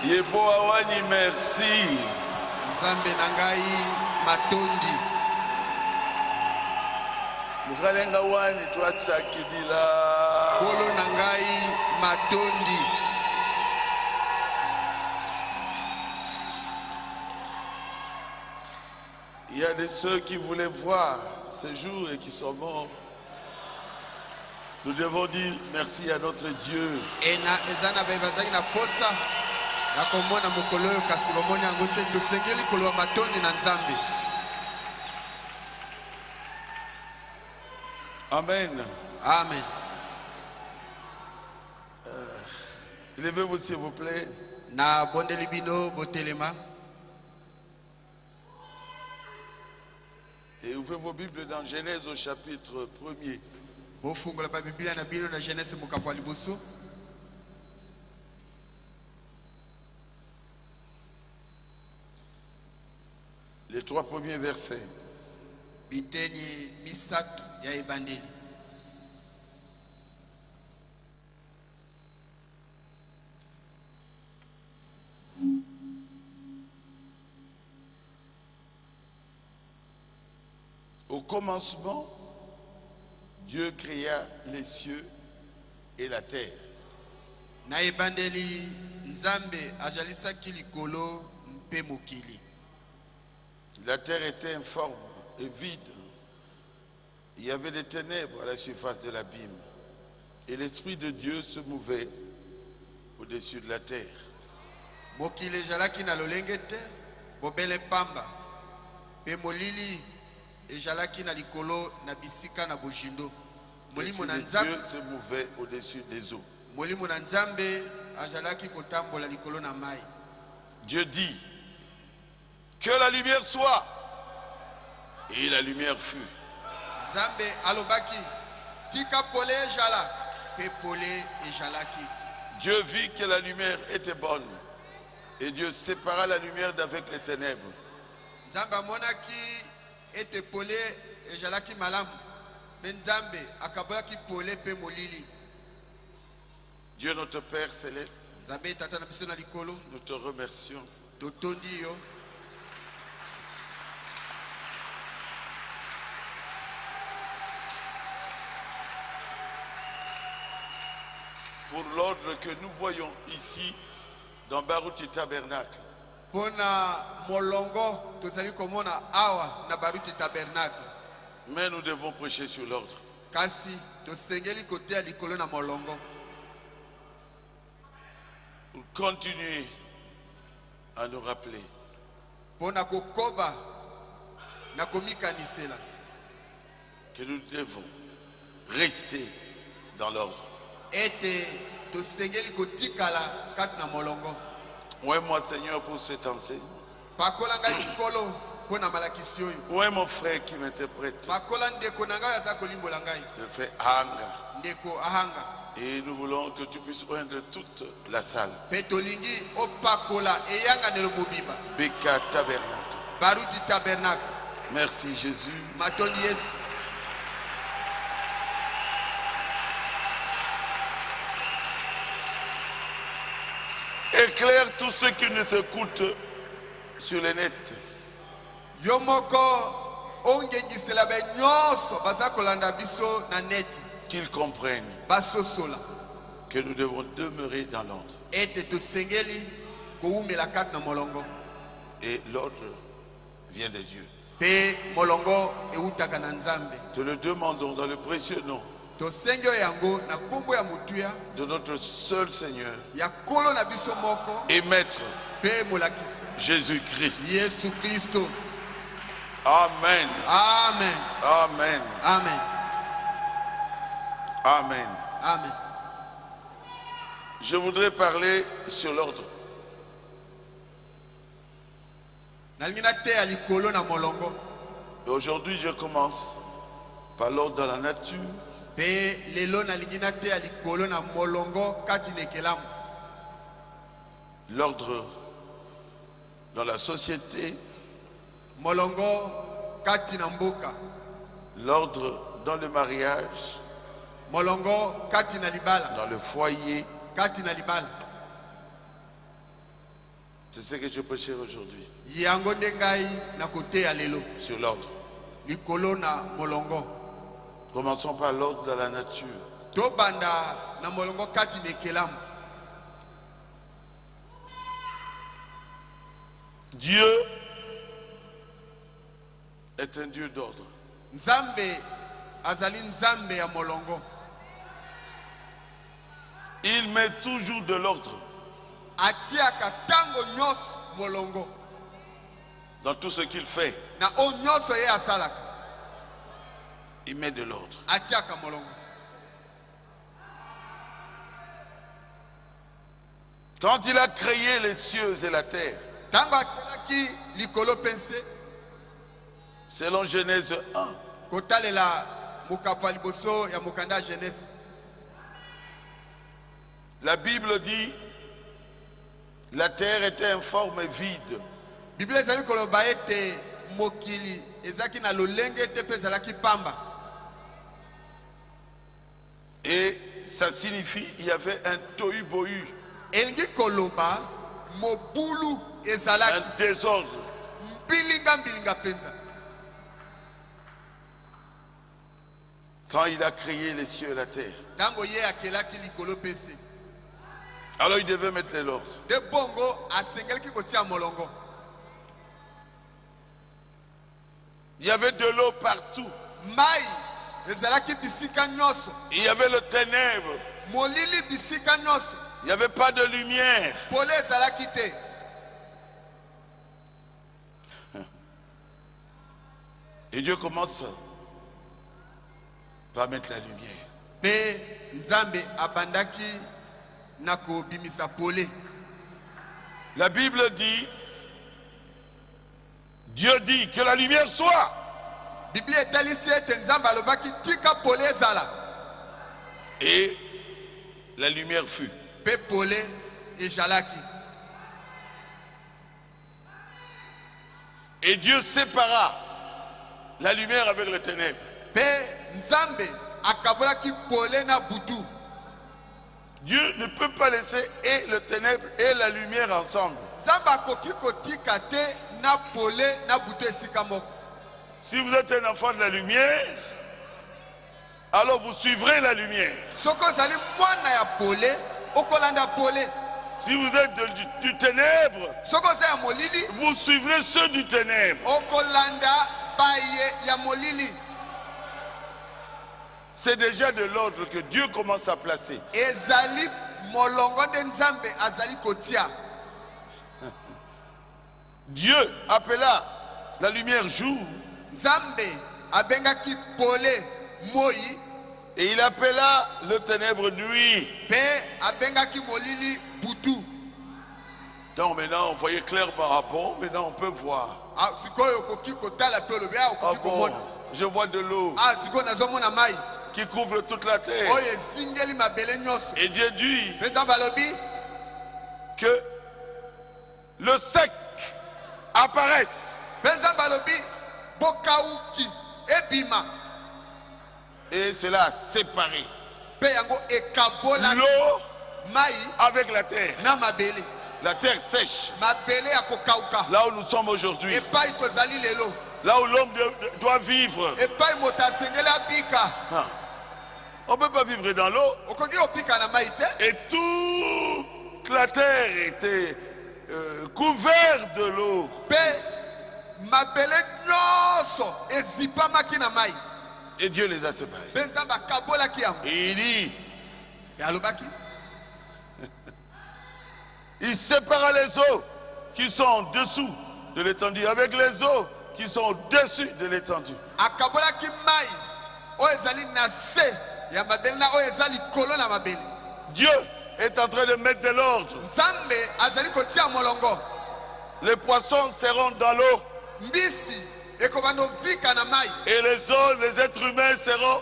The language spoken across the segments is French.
Yeboawani, merci. Nzambe nangai matondi. Mukalenga wani twasakidila. Kolo nangai matondi. Il y a de ceux qui voulaient voir ce jour et qui sont morts. Nous devons dire merci à notre Dieu. Ena ezana bebazaki na posa. Nakomona mokolo yo kasi bomoni yango te tosengeli kolwa matondi na Nzambe. Amen. Amen. Levez-vous s'il vous plaît. Na bondeli bino botelema. Et ouvrez vos Bibles dans Genèse au chapitre 1er. Bofungola ba Biblia na bino na Genèse mokapwa liboso. Les 3 premiers versets. Biteni misatu ya ebandeli. Au commencement, Dieu créa les cieux et la terre. Na ebandeli Nzambe ajalisaki likolo mpe mokili. La terre était informe et vide. Il y avait des ténèbres à la surface de l'abîme. Et l'Esprit de Dieu se mouvait au-dessus de la terre. Mokili jalaki na lolenge te, bobele pamba. Pe molili ejalaki na likolo na bisika na bojindo. Molimo na Nzambe Dieu se mouvait au-dessus des eaux. Molimo na Nzambe ajalaki kotambola likolo na mai. Dieu dit que la lumière soit, et la lumière fut. Nzambe alobaki tika pole jala, pe pole ejalaki. Dieu vit que la lumière était bonne, et Dieu sépara la lumière d'avec les ténèbres. Nzambe monaki ete pole ejalaki malamu. Nzambe akabolaki pole pe molili. Dieu notre Père céleste, Nzambe tata na biso na likolo, nous te remercions. totondi yo. Pour l'ordre que nous voyons ici dans Baruti Tabernacle. Pona molongo tozali komona awa na Baruti Tabernacle. Mais nous devons prêcher sur l'ordre. Kasi tosengeli kote likolo na molongo. Pour continuer à nous rappeler Pona kokoba na komikanisela que nous devons rester dans l'ordre. ete tosengeli kotikala kati na molongo. Où est moi, Seigneur, pour cet enseignement? Pakola ngai likolo pona malakisi oyo. Où est mon frère qui m'interprète? Pakola ndeko na ngai aza kolimbola ngai. Le frère Anga. Ndeko ahanga. Et nous voulons que tu puisses oindre toute la salle. Petolingi opakola eyanga nelo mobimba. Beka Tabernacle. Baruti Tabernacle. Merci Jésus. Matondi Yesu. Éclaire tous ceux qui nous écoutent sur les nets. Yomoko ongengisela be nyonso baza kolanda biso na net. Qu'ils comprennent Basosola que nous devons demeurer dans l'ordre. ete tosengeli koumela kati na molongo. Et l'ordre vient de Dieu. Pe molongo eutaka na Nzambe. Te le demandons dans le précieux nom Tosengyo yango na kombo ya mutuya de notre seul Seigneur ya kolo na biso moko et Maître pe molakisi Jésus-Christ. Yesu Kristo. Amen. Amen. Amen. Amen. Amen. Amen. Je voudrais parler sur l'ordre. Nalingina te ya likolo na molongo. Et aujourd'hui, je commence par l'ordre dans la nature, Pe lelo nalingina te ya likolo na molongo kati nekelamu. l'ordre dans la société, Molongo kati na mboka. l'ordre dans le mariage, molongo kati na libala, dans le foyer. kati na libala. C'est ce que je prêchais aujourd'hui. Yango ndengai na kote ya lelo. Sur l'ordre. Likolo na molongo. Commençons par l'ordre de la nature. To banda na molongo kati nekelamu. Dieu est un Dieu d'ordre. Nzambe azali nzambe ya molongo. Il met toujours de l'ordre Atiaka tango nyos molongo. dans tout ce qu'il fait. Na o nyoso ye asalaka. Il met de l'ordre. Atiaka molongo. Quand il a créé les cieux et la terre, Tango akelaki likolo pense. selon Genèse 1, Kotalela mukapa liboso ya mukanda Genèse. la Bible dit la terre était informe et vide. Bible ezali koloba ete mokili ezaki na lolenge te pe ezalaki pamba. Et ça signifie il y avait un tohu-bohu, Elingi koloba mobulu ezalaki un désordre. mbilinga penza. Quand il a créé les cieux et la terre, Tango ye akelaki likolo pese. alors il devait mettre de l'ordre. De bongo asengelaki kotia molongo. Il y avait de l'eau partout. Mai ezalaki bisika nyonso. Il y avait le ténèbre. Molili bisika nyonso. Il n'y avait pas de lumière. Pole ezalaki te. Et Dieu commence par mettre la lumière. Pe nzambe abandaki nako bimisa pole. La Bible dit, Dieu dit que la lumière soit. Bible etalisi ete nzambe alobaki tika pole ezala. Et la lumière fut. Pe pole ejalaki. Et Dieu sépara la lumière avec le ténèbre. Pe nzambe akabolaki pole na butu. Dieu ne peut pas laisser et le ténèbre et la lumière ensemble. Nzambe akoki kotika te na pole na butu esika moko. Si vous êtes un enfant de la lumière, alors vous suivrez la lumière. Soko zali mwana ya pole, okolanda pole. Si vous êtes du ténèbre, Soko za ya molili, vous suivrez ceux du ténèbre. okolanda baye ya molili. C'est déjà de l'ordre que Dieu commence à placer. Ezali molongo de nzambe azali kotia. Dieu appela la lumière jour Nzambe abengaki pole moi, et il appela le ténèbre nuit. pe abengaki molili butu. Donc maintenant on voyait clairement, ah bon, maintenant on peut voir. Ah, sikoyo koki kotala pe lobe a Ah koki bon, komona. je vois de l'eau Ah, sikoyo nazomona mai. qui couvre toute la terre. Oye singeli mabele nyonso. Et Dieu dit Pe nzambe alobi que le sec apparaisse. pe nzambe alobi bokauki ebima. Et cela a séparé Pe yango ekabola l'eau mai avec la terre. na mabele. La terre sèche. Mabele ya kokauka. Là où nous sommes aujourd'hui. Epai tozali lelo. Là où l'homme doit vivre. Epai moto asengeli abika. Ah. On ne peut pas vivre dans l'eau. Okoki opika na mai te. Et toute la terre était couverte de l'eau. Pe mabele nyonso ezipamaki na mai. Et Dieu les a séparés. Pe nzambe akabolaki yango. Et il dit, E alobaki il sépara les eaux qui sont en dessous de l'étendue avec les eaux qui sont au-dessus de l'étendue. akabolaki mai oyo ezali na se ya mabele na oyo ezali likolo na mabele. Dieu est en train de mettre de l'ordre. Nzambe azali kotia molongo. Les poissons seront dans l'eau Mbisi ekobanda obika na mai. et les eaux, les êtres humains seront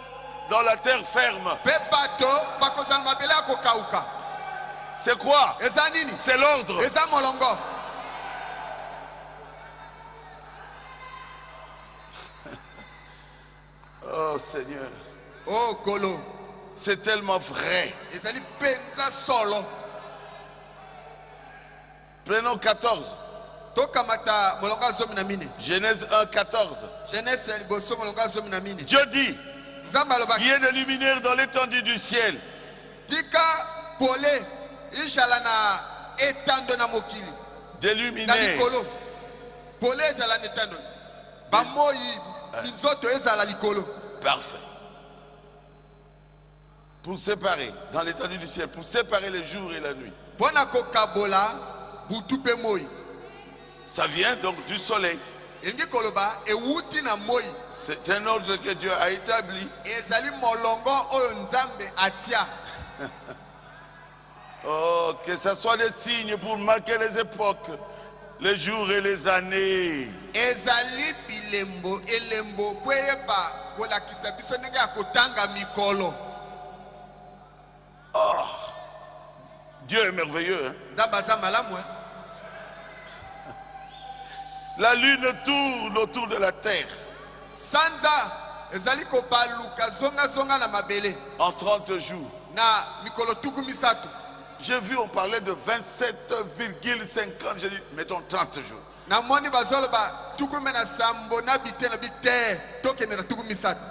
dans la terre ferme. Pe bato bakozala na mabele akokauka. C'est quoi? Eza nini? C'est l'ordre. Eza molongo. Oh Seigneur, Oh Kolo. c'est tellement vrai. Ezali penza solo. Prenons 14. Tokamata molonga zomi na mine. Genèse 1, 14. Genèse liboso molonga zomi na mine. Dieu dit, Nzamba loba. il y a des luminaires dans l'étendue du ciel. Tika pole ishala na etando na mokili. Des Na luminaires. likolo. Pole ezala na etando. Bamoyi minzoto ezala likolo. Parfait. Pour séparer, dans l'étendue du ciel, pour séparer le jour et la nuit. Pona kokabola butu pe moyi. Ça vient donc du soleil. Elingi koloba ewuti na moyi. C'est un ordre que Dieu a établi. Ezali molongo oyo nzambe atia. Oh, que ce soit des signes pour marquer les époques, les jours et les années. Ezali bilembo elembo kweyeba kolakisa biso ndenge ya kotanga mikolo. Oh, Dieu est merveilleux. Hein? Nzambe aza malamu. La lune tourne autour de la terre Sanza ezali kobaluka zonga zonga na mabele en 30 jours. na mikolo tuku misato. J'ai vu, on parlait de 27,50. J'ai dit, mettons 30 jours. Na moni bazoloba tuku mena sambo na bite na bite tokende na tuku misato.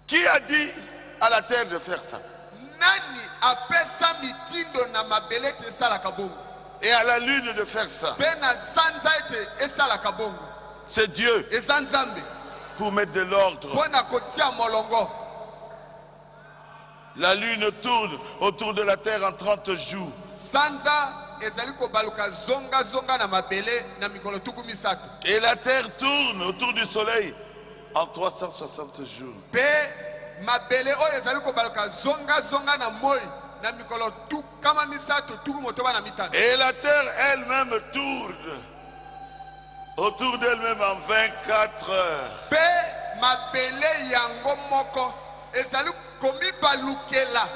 Qui a dit à la terre de faire ça? Nani apesa mitindo na mabele te sala kabongo. Et à la lune de faire ça? Pena sanza ete esala kabongo. C'est Dieu Eza nzambe pour mettre de l'ordre. pona kotia molongo. La lune tourne autour de la terre en 30 jours. Sanza ezali kobaluka zonga zonga na mabele na mikolo tuku misato. Et la terre tourne autour du soleil en 360 jours. Pe mabele oyo ezali kobaluka zonga zonga na moi na mikolo tu kama misato tuku motoba na mitano. Et la terre elle-même tourne autour d'elle-même en 24 heures. Pe mabele yango moko ezali komibalukela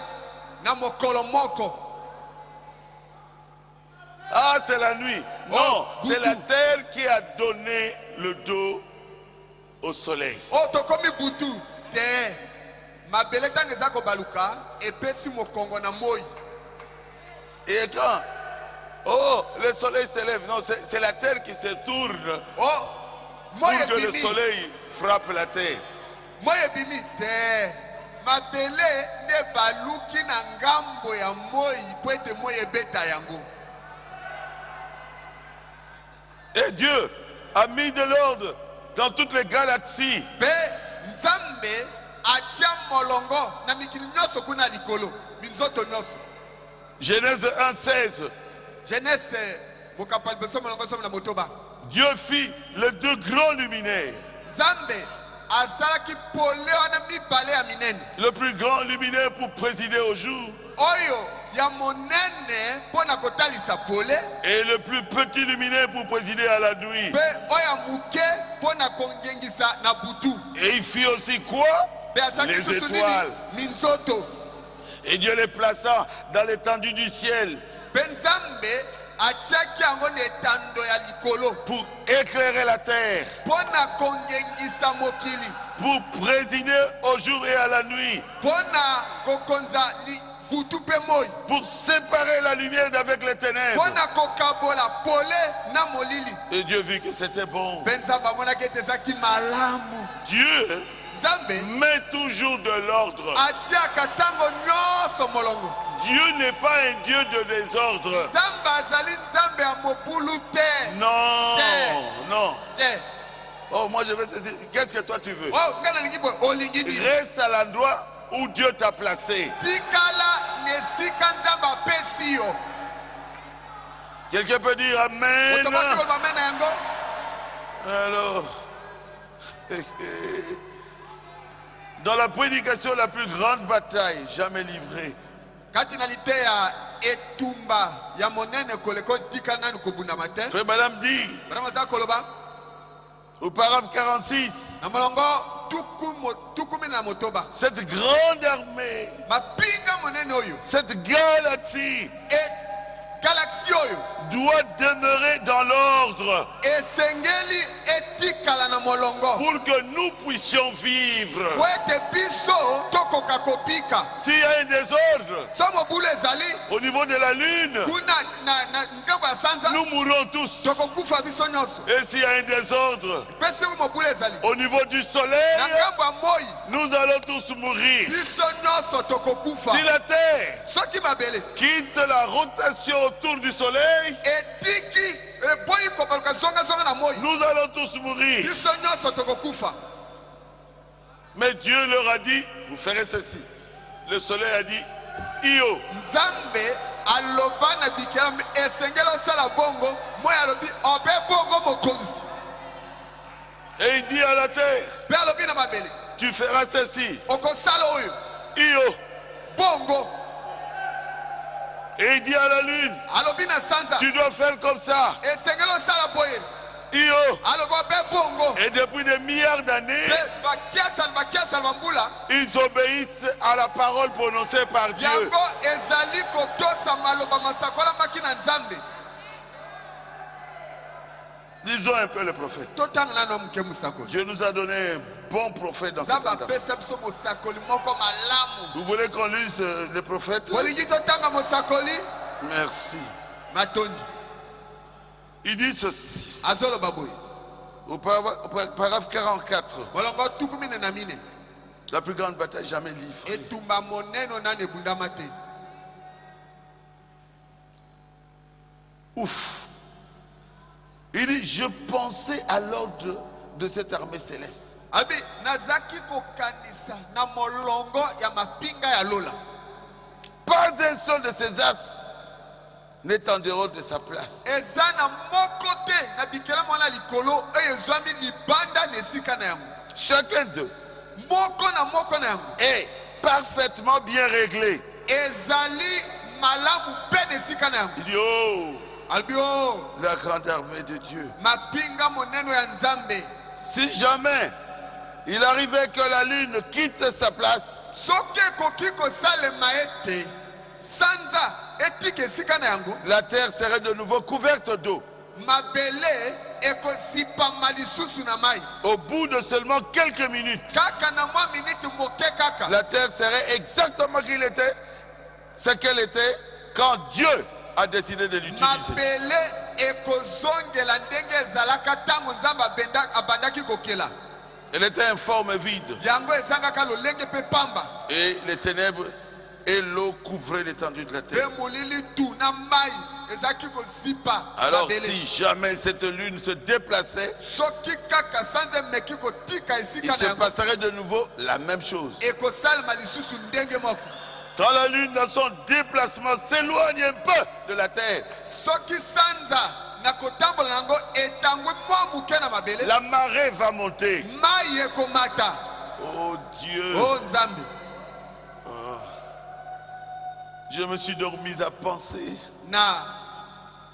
na mokolo moko. Ah, c'est la nuit. Non, Oh, c'est Boutou. la terre qui a donné le dos au soleil. O tokomi butu te mabele tanga eza kobaluka epesi mokongo na moi. Et quand, oh, le soleil se lève, non, c'est la terre qui se tourne Oh moi pour que le ebimi soleil frappe la terre. moi ebimi te mabele nde baluki na ngambo ya moi po ete moi ebeta yango. Et Dieu a mis de l'ordre dans toutes les galaxies. Pe nzambe atia molongo na mikili nyonso kuna likolo minzoto nyonso. Genèse 1, 16. Genèse mokapali beso molongo somo na motoba. Dieu fit les deux grands luminaires. Nzambe azalaki pole wana mibale ya minene. Le plus grand luminaire pour présider au jour Oyo ya monene pona kotalisa pole. et le plus petit luminaire pour présider à la nuit. Pe oya muke pona kongengisa na butu. Et il fit aussi quoi? Pe azalaki Les susu nini? étoiles. Minzoto. Et Dieu les plaça dans l'étendue du ciel Pe nzambe atiaki yango na etando ya likolo pour éclairer la terre, pona kongengisa mokili, pour présider au jour et à la nuit, pona kokonza butu pe moi, pour séparer la lumière d'avec les ténèbres. pona kokabola pole na molili. Et Dieu vit que c'était bon. Pe nzambe amonaki ete ezalaki malamu. Dieu Nzambe met toujours de l'ordre. atiaka ntango nyonso molongo. Dieu n'est pas un Dieu de désordre. Nzambe azali nzambe ya mobulu te. Non, non. Te. Oh, moi je vais te dire, qu'est-ce que toi tu veux? Oh, nga nalingi boye olingi nini? Reste à l'endroit où Dieu t'a placé. Tikala nesika nzambe apesi yo. Quelqu'un peut dire Amen. Otokoki koloba amen na yango? Alors, dans la prédication, la plus grande bataille jamais livrée, Kati na liteya etumba ya monene koleko tika nani kobundama te. Frère Madame dit, Bana za koloba au paragraphe 46, na molongo tukumi na motoba. cette grande armée, Mapinga monene oyo cette galaxie e galaxie oyo doit demeurer dans l'ordre. esengeli etikala na molongo pour que nous puissions vivre. po ete biso tokoka kopika. S'il y a un désordre So mobulu ezali au niveau de la lune, kuna na ngambo ya sanza nous mourrons tous. tokokufa biso nyonso. Et s'il y a un désordre Mpe soki mobulu ezali au niveau du na soleil, ngambo ya moi nous allons tous mourir. biso nyonso tokokufa. Si la terre Soki mabele quitte la rotation autour du soleil, etiki eboyi kobaluka zonga na moi nous allons tous mourir. biso nyonso tokokufa. Mais Dieu leur a dit, vous ferez ceci. Le soleil a dit, Io, Nzambe aloba na bikelamu esengeli osala bongo moi alobi obe bongo mokonzi. et il dit à la terre, Mpe alobi na mabele tu feras ceci. okosala oyo Io, bongo. et il dit à la lune, Alobi na sanza tu dois faire comme ça. esengeli osala boye. Io, Alobi obe bongo. et depuis des milliards d'années, Mpe bakiasala bambula ils obéissent à la parole prononcée par Dieu. yango ezali kotosa maloba masakolamaki na Nzambe. Lisons un peu le prophète. Totanga nano moke mosakoli. Dieu nous a donné un bon prophète dans cette Nzambe affaire. apesa biso mosakoli moko malamu. Vous voulez qu'on lise le prophète? Bolingi totanga mosakoli Merci. matondi. Il dit ceci, Azoloba boye. au paragraphe 44, Molongo tukumi na mine. la plus grande bataille jamais livrée. Etumba moneno na nebundama te. Ouf. Il dit, je pensais à l'ordre de cette armée céleste. Abi nazaki kokanisa na molongo ya mapinga ya lola. Pas un seul de ces axes n'est en dehors de sa place. Eza na moko te na bikela mwana likolo oyo ezwami libanda na esika na yango. Chacun d'eux Moko na yango est parfaitement bien réglé. ezali malamu pe na esika na yango. Il dit, oh, Albi o la grande armée de Dieu. mapinga moneno ya Nzambe. Si jamais il arrivait que la lune quitte sa place, Soki ekoki kosalema ete sanza etiki esika na yango, la terre serait de nouveau couverte d'eau. mabele ekosipama lisusu na mai. Au bout de seulement quelques minutes, Kaka na mwa miniti moke kaka la terre serait exactement ce qu'elle était quand Dieu a décidé de l'utiliser. mabele ekozongela ndenge ezalaka ntango Nzambe abandaki kokela. Elle était informe et vide. Yango ezangaka lolenge mpe pamba. Et les ténèbres et l'eau couvraient l'étendue de la Mpe terre. molili tu na mai ezalaki kozipa Alors mabele. si jamais cette lune se déplaçait, Soki kaka sanza emeki kotika il esika na se yango passerait de nouveau la même chose. ekosalema lisusu ndenge moko. Quand la lune dans son déplacement s'éloigne un peu de la terre, Soki sanza na kotambola nango etangwe mwa muke na mabele, la marée va monter. mai ekomata. Oh Dieu, O Nzambe, je me suis donc mis à penser. na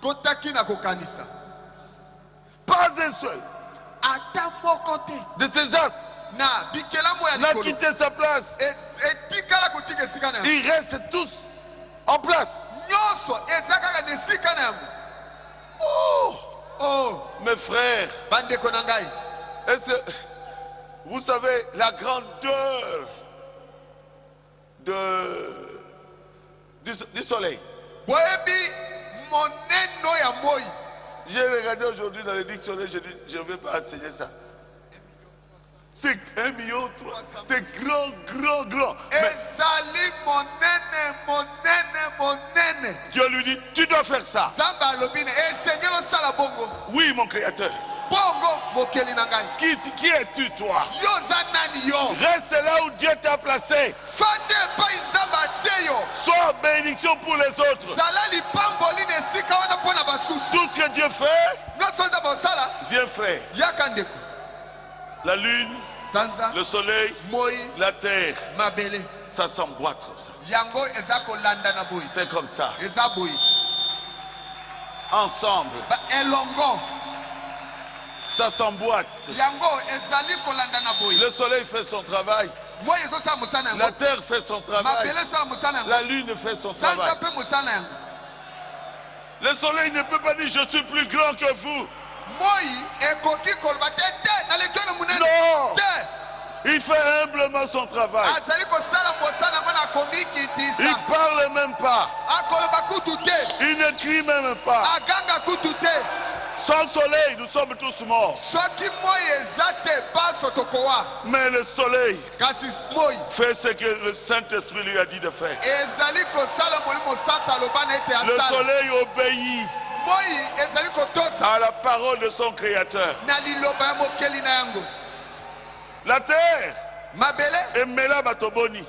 kotaki na kokanisa Pas un seul ata moko te de ces axes na bikelamu ya n'a likolo quitté sa place. etikala kotika esika na yango. Ils restent tous en place. Nyonso eza kaka na esika na yango. Oh Mes frères, bandeko na ngai, vous savez la grandeur du soleil. boyebi moneno ya moi. J'ai regardé aujourd'hui dans le dictionnaire, je dis, je ne vais pas enseigner ça. C'est 1,3 million. C'est grand, grand, grand. Mais Ezali monene. Dieu lui dit, tu dois faire ça. Nzambe alobi na esengeli osala bongo. Oui, mon créateur. Bongo mokeli na ngai. Qui es-tu, toi? Yo za nani yo? Reste là où Dieu t'a placé. Fande epai Nzambe atie yo. Sois bénédiction pour les autres. Zala lipamboli na esika wana mpo na basusu. Tout ce que Dieu fait, Nyonso Nzambe osala viens frère. yaka ndeko. La lune, Sanza, le soleil, moi, la terre, mabele. ça s'emboîte comme ça. Yango eza kolanda na boyi. C'est comme ça. Eza boyi. Ensemble, Ba elongo. ça s'emboîte. Yango ezali kolanda na boyi. Le soleil fait son travail. Moi ezosala mosala yango. La terre fait son travail. Mabele sala mosala yango. La lune fait son Sanza travail. pe mosala yango. Le soleil ne peut pas dire je suis plus grand que vous. Non. Il fait humblement son travail. Il parle même pas. Il ne crie même pas. Sans soleil, nous sommes tous morts. Mais le soleil fait ce que le Saint-Esprit lui a dit de faire. Le soleil obéit à la parole de son Créateur. La terre est Mela Batoboni.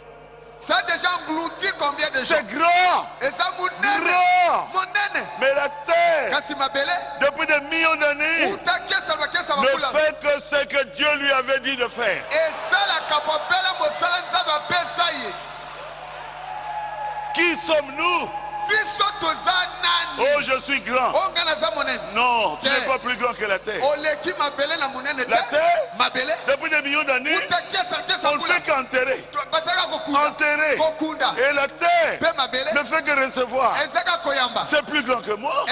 Ça a déjà englouti combien de gens? C'est grand. Grand. Mais la terre, depuis des millions d'années, ne fait que ce que Dieu lui avait dit de faire. Qui sommes-nous? Oh, je suis grand. Non, tu n'es pas plus grand que la terre. La terre, depuis des millions d'années, on ne fait qu'enterrer. Enterrer. Et la terre ne fait que recevoir. C'est plus grand que moi.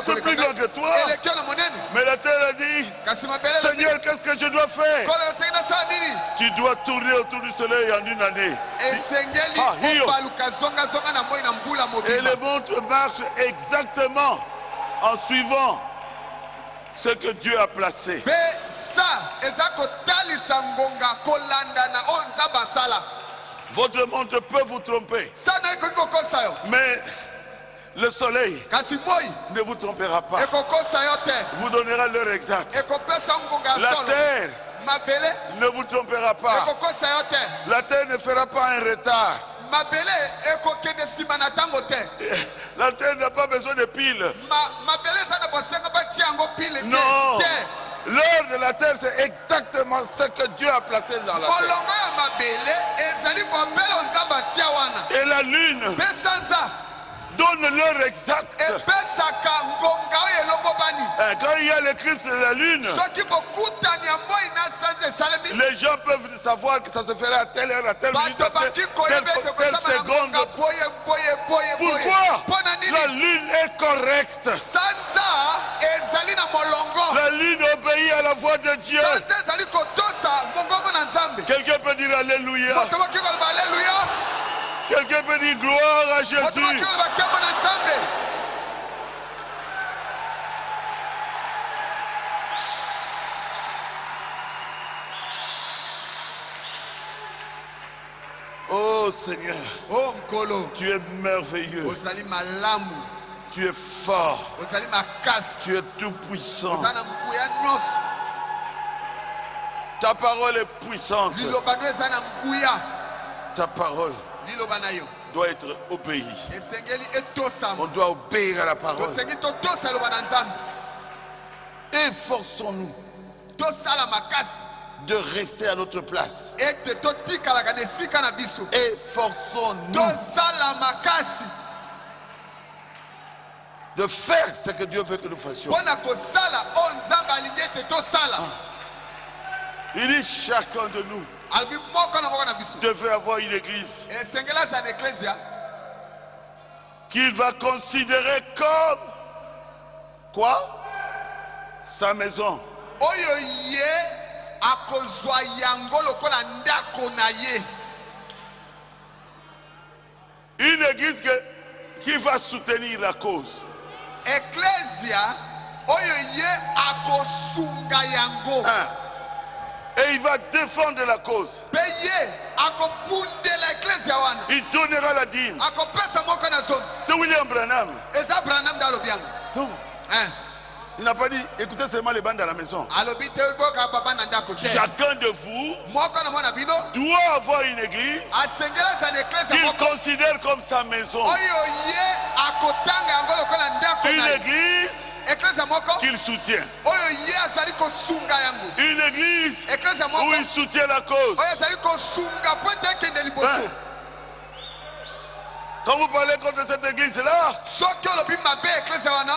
C'est plus grand que toi. Mais la terre a dit, Seigneur, qu'est-ce que je dois faire? Tu dois tourner autour du soleil en une année. Et les montres marchent exactement en suivant ce que Dieu a placé. Votre montre peut vous tromper. Mais le soleil ne vous trompera pas. Vous donnera l'heure exacte. La terre ne vous trompera pas. La terre ne fera pas un retard. La terre n'a pas besoin de piles. Non. L'heure de la terre, c'est exactement ce que Dieu a placé dans la terre. Et la lune donne l'heure exacte. Quand il y a l'éclipse de la lune, les gens peuvent savoir que ça se fera à telle heure, à telle minute, à telle seconde. Pourquoi? La lune est correcte. La lune obéit à la voix de Dieu. Quelqu'un peut dire Alléluia. Quelqu'un peut dire gloire à Jésus. Oh Seigneur, tu es merveilleux. Tu es fort. Tu es tout puissant. Ta parole est puissante. Ta parole doit être obéie. On doit obéir à la parole. Efforçons-nous de rester à notre place. Efforçons-nous de faire ce que Dieu veut que nous fassions. Il dit chacun de nous devrait avoir une église qu'il va considérer comme quoi? Sa maison. Une église qui va soutenir la cause. Et il va défendre la cause. Il donnera la dîme. C'est William Branham. Donc, il n'a pas dit, écoutez seulement les bandes à la maison. Chacun de vous doit avoir une église qu'il considère comme sa maison. Une église qu'il soutient. Une église où il soutient la cause. Quand vous parlez contre cette église-là,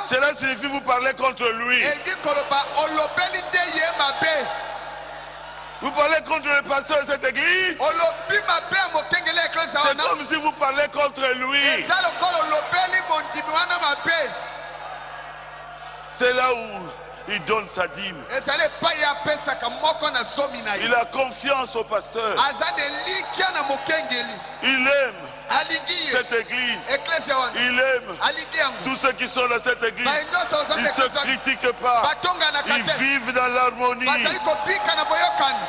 cela signifie vous parlez contre lui. Vous parlez contre le pasteur de cette église, c'est comme si vous parlez contre lui. C'est là où il donne sa dîme. ezali epai apesaka moko na zomi na ye Il a confiance au pasteur. aza na elikya na mokengeli Il aime alingi ye cette église. eklesia wana Il aime alingi yango tous ceux qui sont dans cette église. baye nyonso Ils ne se bazali critiquent pas. batonganaka Ils te vivent dans l'harmonie. bazali kobika na boyokani.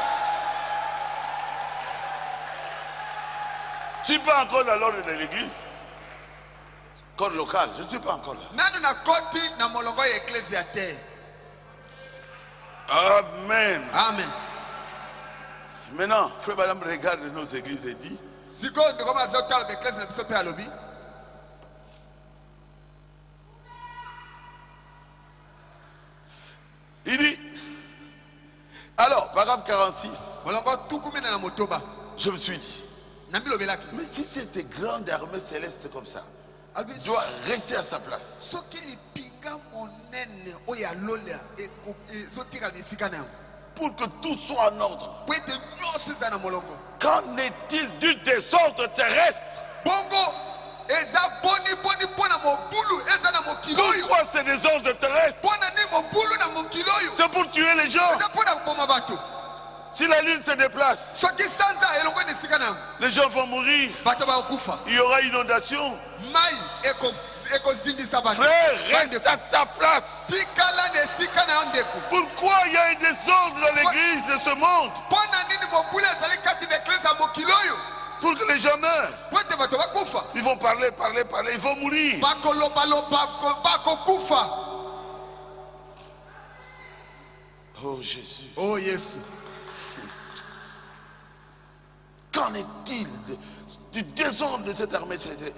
Tu n'es pas encore dans l'ordre de l'église. Corps local, je ne suis pas encore là. nanu nakoti na molongo ya eklesia te. Amen. Amen. Maintenant, Frère Madame regarde nos églises et dit, sikoyo ndeko maza otala baeklesi na biso mpe alobi il dit, alors, paragraphe 46, molongo tukumina na motoba je me suis dit, na bilobelaki mais si c'était grande armée céleste comme ça, alobi il doit rester à sa place. soki lipinga monene oyo alola ezotikala na esika na yango Pour que tout soit en ordre. po ete nyonso eza na molongo. Qu'en est-il du désordre terrestre? bongo eza boni mpo na mobulu eza na mokili oyo. Pourquoi ce désordre terrestre? mpo na nini mobulu na mokili oyo C'est pour tuer les gens. eza mpo na koboma bato. Si la lune se déplace, soki sanza elongo na esika na yango les gens vont mourir. bato bakokufa Il y aura inondation. mai ekozindisa bato. Frère, reste à ta place. tikala na esika na yo ndeko. Pourquoi il y a un désordre dans l'église de ce monde? mpo na nini mobulu ezali kati na eklesi ya mokili oyo Pour que les gens meurent. po ete bato bakufa Ils vont parler, ils vont mourir. bakolobaloba bakokufa. Oh Jésus. oh yesu Qu'en est-il du désordre de cette armée céleste,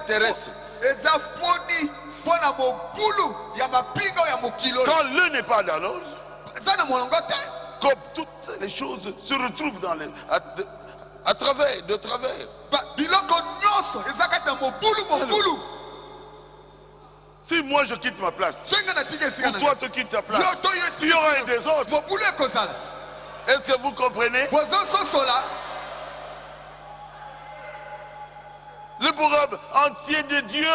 terrestre? eza poni mpo na mobulu ya mapinga oyo ya mokili oyo Quand l'un n'est pas dans l'ordre, eza na molongo te. comme toutes les choses se retrouvent dans à travers, de travers. biloko nyonso eza kati na mobulu. Si moi je quitte ma place, soki nga natika esika ou na toi tu quittes ta place, yo to yo il y aura un désordre. mobulu ekozala. Est-ce que vous comprenez? bozososola Le programme entier de Dieu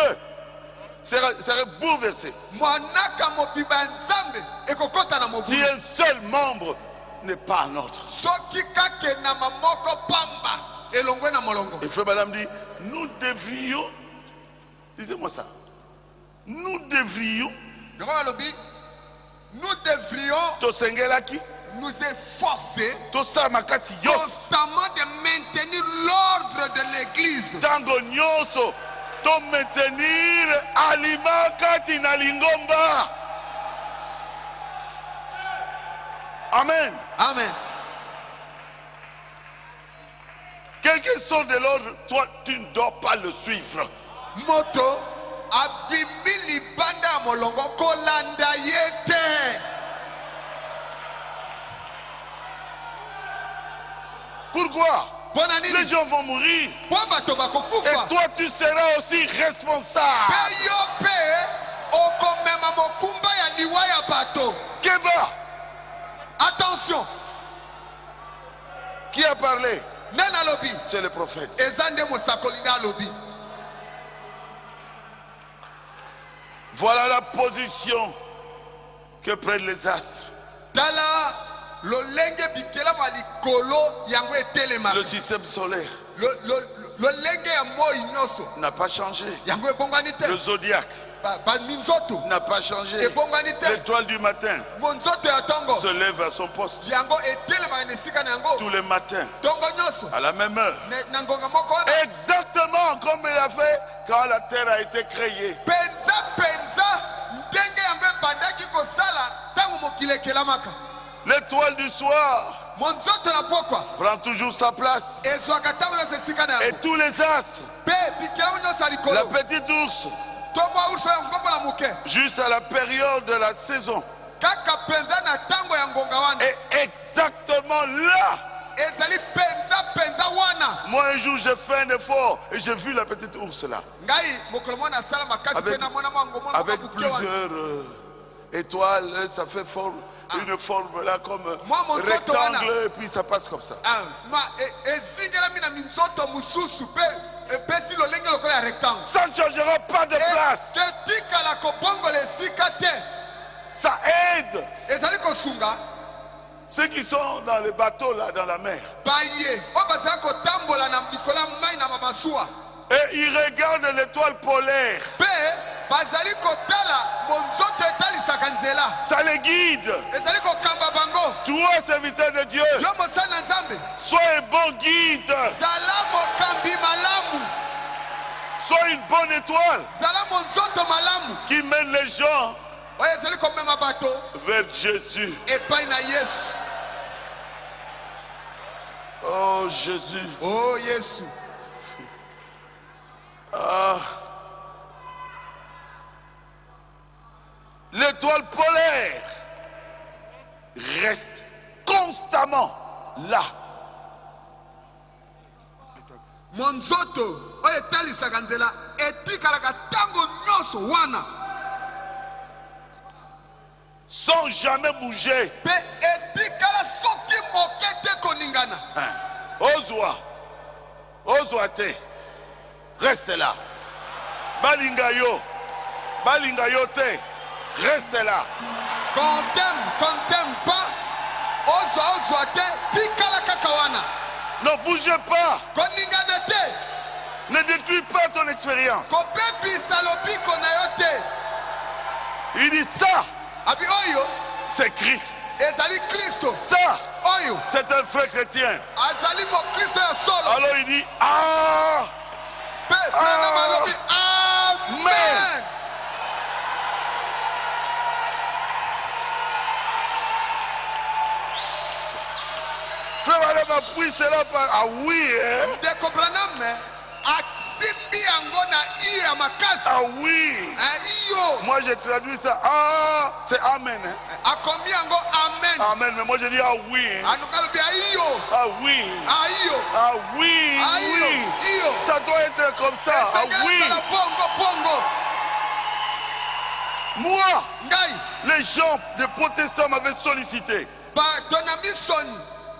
serait bouleversé. mwanaka mobimba ya nzambe ekokɔta na Si mobulu un seul membre n'est pas en ordre. soki kakenama moko pamba elongwe na molongo. Et Frère Madame dit, nous devrions, lisez-moi ça, nous devrions, ndeko alobi nous devrions tosengelaki, nous efforcer tosamakati yo, constamment de maintenir l'ordre de l'église. tango nyonso, to maintenir alimakati na lingomba. Amen. Amen. Quelqu'un sort de l'ordre, toi tu ne dois pas le suivre. moto abimi libanda ya molongo kolanda ye te. Pourquoi? mpona Les nini? gens vont mourir. mpo bato Et bakokufa. toi tu seras aussi responsable. mpe yo mpe okomema mokumba ya liwa ya bato. Keba, attention, qui a parlé? nani alobi? C'est le prophète. eza nde mosakoli nde alobi. Voilà la position que prennent les astres. tala lolenge bikelama likolo yango etelema. Le système solaire lolenge ya moi nyonso n'a pas changé. yango ebongani Le te. zodiaque minzoto n'a pas changé. ebongani te. L'étoile du matin monzoto ya ntongo se lève à son poste yango etelema na esika na yango tous les matins ntongo nyonso à la même heure. na ngonga moko wana. Exactement comme il a fait quand la terre a été créée. penza ndenge yango ebandaki kosala ntango mokili ekelamaka. L'étoile du soir monzoto na pokwa prend toujours sa place. ezwaka ntango nyonso esika na Et yango. tous les astres, mpe bikelamo nyonso ya la likolo petite ours, to mwa urso ya ngombo na moke juste à la période de la saison. kaka penza na ntango ya ngonga wana Et exactement là, ezali penza wana. moi un jour j'ai fait un effort et j'ai vu la petite ours là. ngai mokolo mwana asala makasi mpe namona mwa ngombo na Avec moke wana. plusieurs étoiles, ça fait une forme là comme Moi, mon photo, rectangle voilà. et puis ça passe comme ça. ezingelami na minzoto mosusu mpe epesi lolenge lokola ya rectangle. Ça ne changera pas de place. etikala kobongola esika te. Ça est sunga ceux qui sont dans les bateaux là, dans la mer. baye o bazali kotambola na likolo mai na masuwa. Et ils regardent l'étoile polaire. Pe bazali kotala monzoto etalisaka nzela. Ça les guide. Ezali kokamba bango. Toi, serviteur de Dieu, Yo mosali na Nzambe. sois un bon guide. Zala mokambi malamu. Sois une bonne étoile Zala monzoto malamu. qui mène les gens Oyo ezali komema bato vers Jésus. epai na Yesu. Oh Jésus. Oh Yesu. Ah. L'étoile polaire reste constamment là. Monzoto oyo etalisaka nzela etikalaka tango nyonso wana. Sans jamais bouger. Pe etikala soki moke te koningana. Ozwa te. Reste là. Balinga yo te. Reste là. Qu'on t'aime pas. Ozwa te tikala kaka wana. Ne bougez pas. Koningana te. Ne détruis pas ton expérience. Kopebisa lobiko na yo te. Il dit ça, Abi oyo c'est Christ. ezali Kristo. Ça, Oyo c'est un frère chrétien. azali mo Kristo ya solo. Alors il dit, ah, Pe Branham alobi amen. frère Adam appuie cela par, ah oui, hein? Ndeko Branham asimbi yango na iyo ya makasi. Ah oui. Iyo Moi j'ai traduit ça, ah, c'est amen. Hein? akomi yango amen. Amen, mais moi je dis ah oui. Hein? Anukalobi iyo. Ah oui. Iyo. Ah oui, oui. Iyo. Ça doit être comme ça. Ah oui. Pongo. Moi, Ngai. les gens des protestants m'avaient sollicité. Ba tonami soni.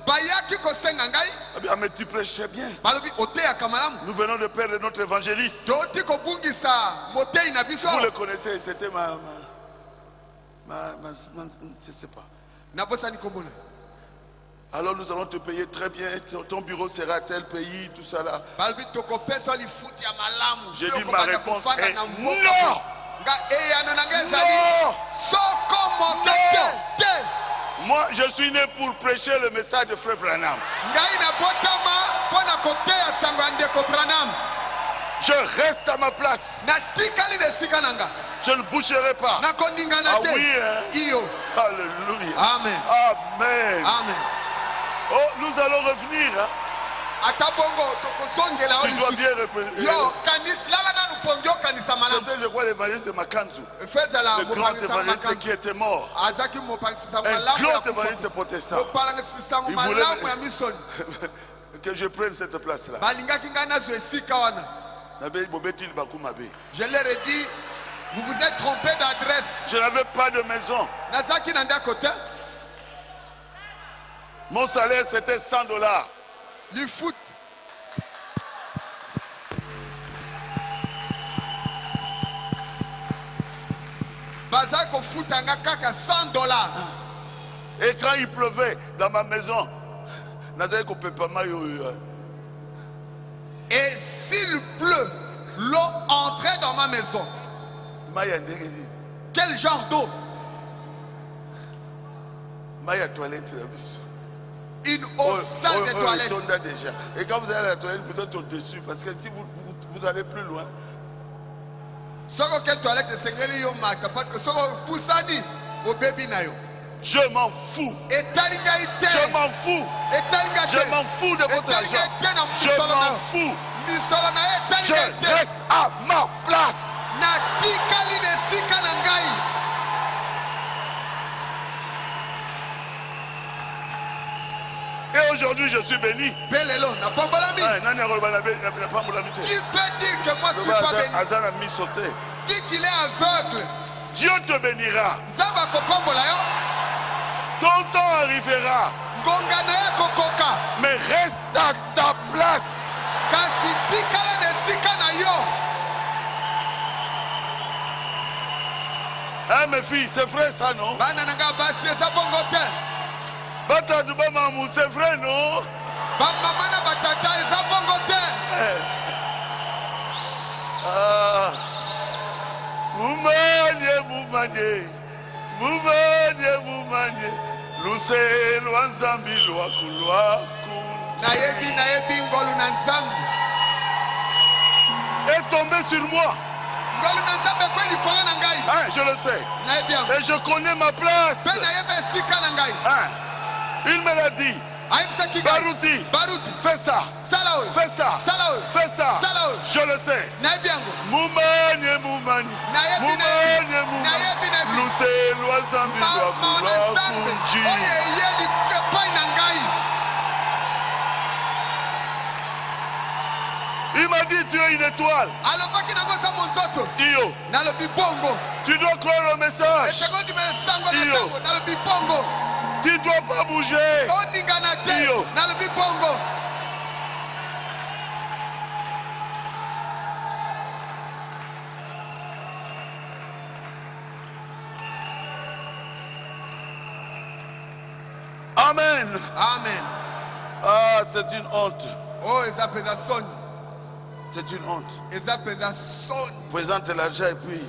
Bayaki kosenga ngai. Ah bien, mais tu prêches très bien. Balobi oteya kamalamu. Nous venons de perdre notre évangéliste. Toti kobungisa motei na biso. Vous le connaissez, c'était je ne sais pas. Nabosani komona. Alors nous allons te payer très bien, ton bureau sera à tel pays, tout ça là. Balobi tokopesa lifuti ya malamu. J'ai dit ma réponse est non. Nga eyano na ngai ezali. Non. Soko moke te. Moi, je suis né pour prêcher le message de Frère Branham. Ngai na botama pona koteya sango ya ndeko Branham. Je reste à ma place. Na tikali de sika nanga. Je ne bougerai pas. Na koningana Ah te. oui, hein? Iyo. Alléluia. Amen. Amen. Amen. Oh, nous allons revenir. Hein? Atabongo tokozongela Tu dois bien oli. Yo kanis lala na lupongo kanisa malamu. C'était, je crois, l'évangéliste de Makanzu. Feza la Le grand évangéliste qui était mort. Azaki mopangisa Un malamu. grand évangéliste protestant. Mopangisa Il voulait malamu ya misoni. que je prenne cette place-là. Balingaki ngana zo esika wana. Je leur ai dit, vous vous êtes trompé d'adresse. Je n'avais pas de maison. Nazaki nanda côté. Mon salaire c'était $100. Le foot. Bazako foot anga kaka $100. Et quand il pleuvait dans ma maison, et s'il pleut, l'eau entrait dans ma maison. Quel genre d'eau? Une eau sale de toilette. Déjà. Et quand vous allez à la toilette, vous êtes au-dessus. Parce que si vous allez plus loin. Soko quelle toilette sengeli yo mata parce que soko pusani au baby na yo. Je m'en fous. Je m'en fous. Je m'en fous de votre argent. Je m'en fous. Je reste à ma place. Et aujourd'hui je suis béni. Qui peut dire que moi je suis pas béni? Dit qu'il est aveugle. Dieu te bénira. Ton temps arrivera. Mais reste à ta place. Hein? Hein, mes filles, c'est vrai ça, non? bana nanga basi eza bongo te. Batatu bamamu, c'est vrai, non? Bamama na batata eza bongo te. Ah. Mumanye. Luse lwanzambi lwaku. Nayebi ngolu na nzambe. Est tombé sur moi. Ngolu na nzambe kwa likolo na ngai. Hein, je le sais. Et je connais ma place. Pe nayebi esika na ngai. Hein. Il me l'a dit. Baruti, fais ça. Fais ça. Fais ça. Je le sais. Moumanye. Luse lwazambi lwakunji. Il m'a dit tu es une étoile. Io. Tu dois croire au message. Io. Tu ne dois pas bouger. Io. Amen. Amen. Ah, c'est une honte. Oh, ils appellent la sonne. C'est une honte. Ils appellent la sonne. Présente l'argent et puis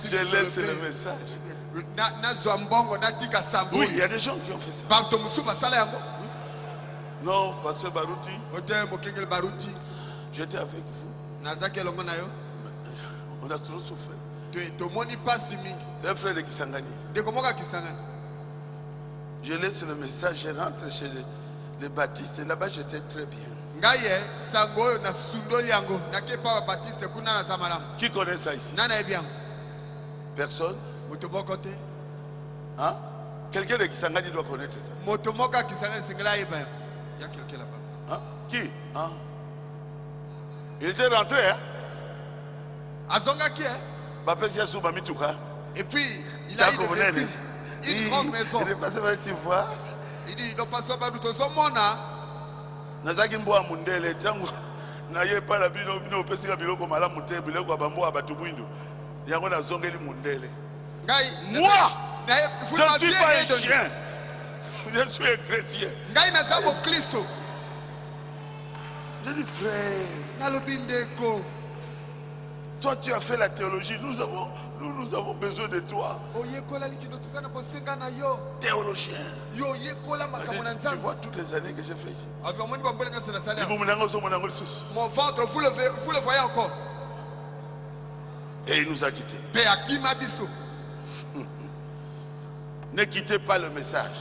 je laisse le message. Oui, il y a des gens qui ont fait ça. Non, pasteur Baruti, j'étais avec vous. On a trop souffert. C'est un frère de Kisangani. Je laisse le message, je rentre chez les baptistes. Et là-bas, j'étais très bien. Qui connaît ça ici? Personne? Hein? Quelqu'un de Kisangani doit connaître ça. Il y a quelqu'un là-bas. Hein? Qui? Hein? Il était rentré, hein? Et puis, il a eu une grande maison. Il est passé par une fois. Il dit, le pasteur Baruto, son mona. Nazaki mboa mundele tangu na ye para bino opesika biloko malamu te biloko bamboa batu bwindu yango na zongeli mundele. Moi, je ne suis pas un chien. Je suis un chrétien. Ngai na sabo Kristo. Je dis frère, Nalobindeko. Toi tu as fait la théologie, nous avons besoin de toi. Théologien. Tu vois toutes les années que j'ai fait ici. Mon ventre, vous le voyez encore. Et il nous a quittés. Ne quittez pas le message.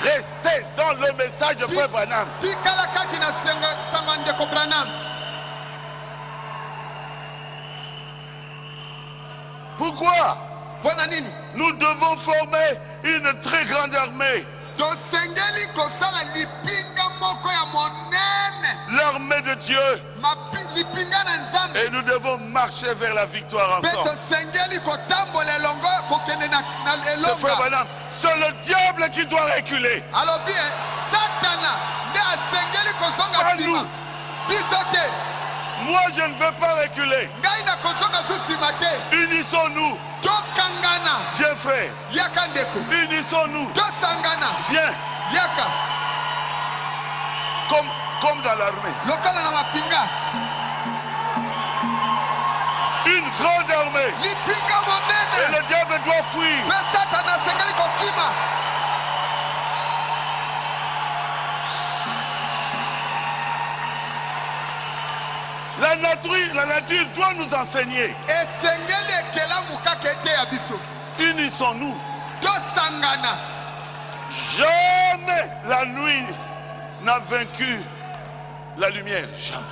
Restez dans le message de Frère Branham. Pourquoi? Nous devons former une très grande armée. L'armée de Dieu. Et nous devons marcher vers la victoire ensemble. C'est le diable qui doit reculer. Pas nous. Moi je ne veux pas reculer. Unissons-nous. Viens frère. Unissons-nous. Viens. Comme dans l'armée. Une grande armée. Et le diable doit fuir. La nature doit nous enseigner. Unissons-nous. Jamais la nuit n'a vaincu la lumière. Jamais.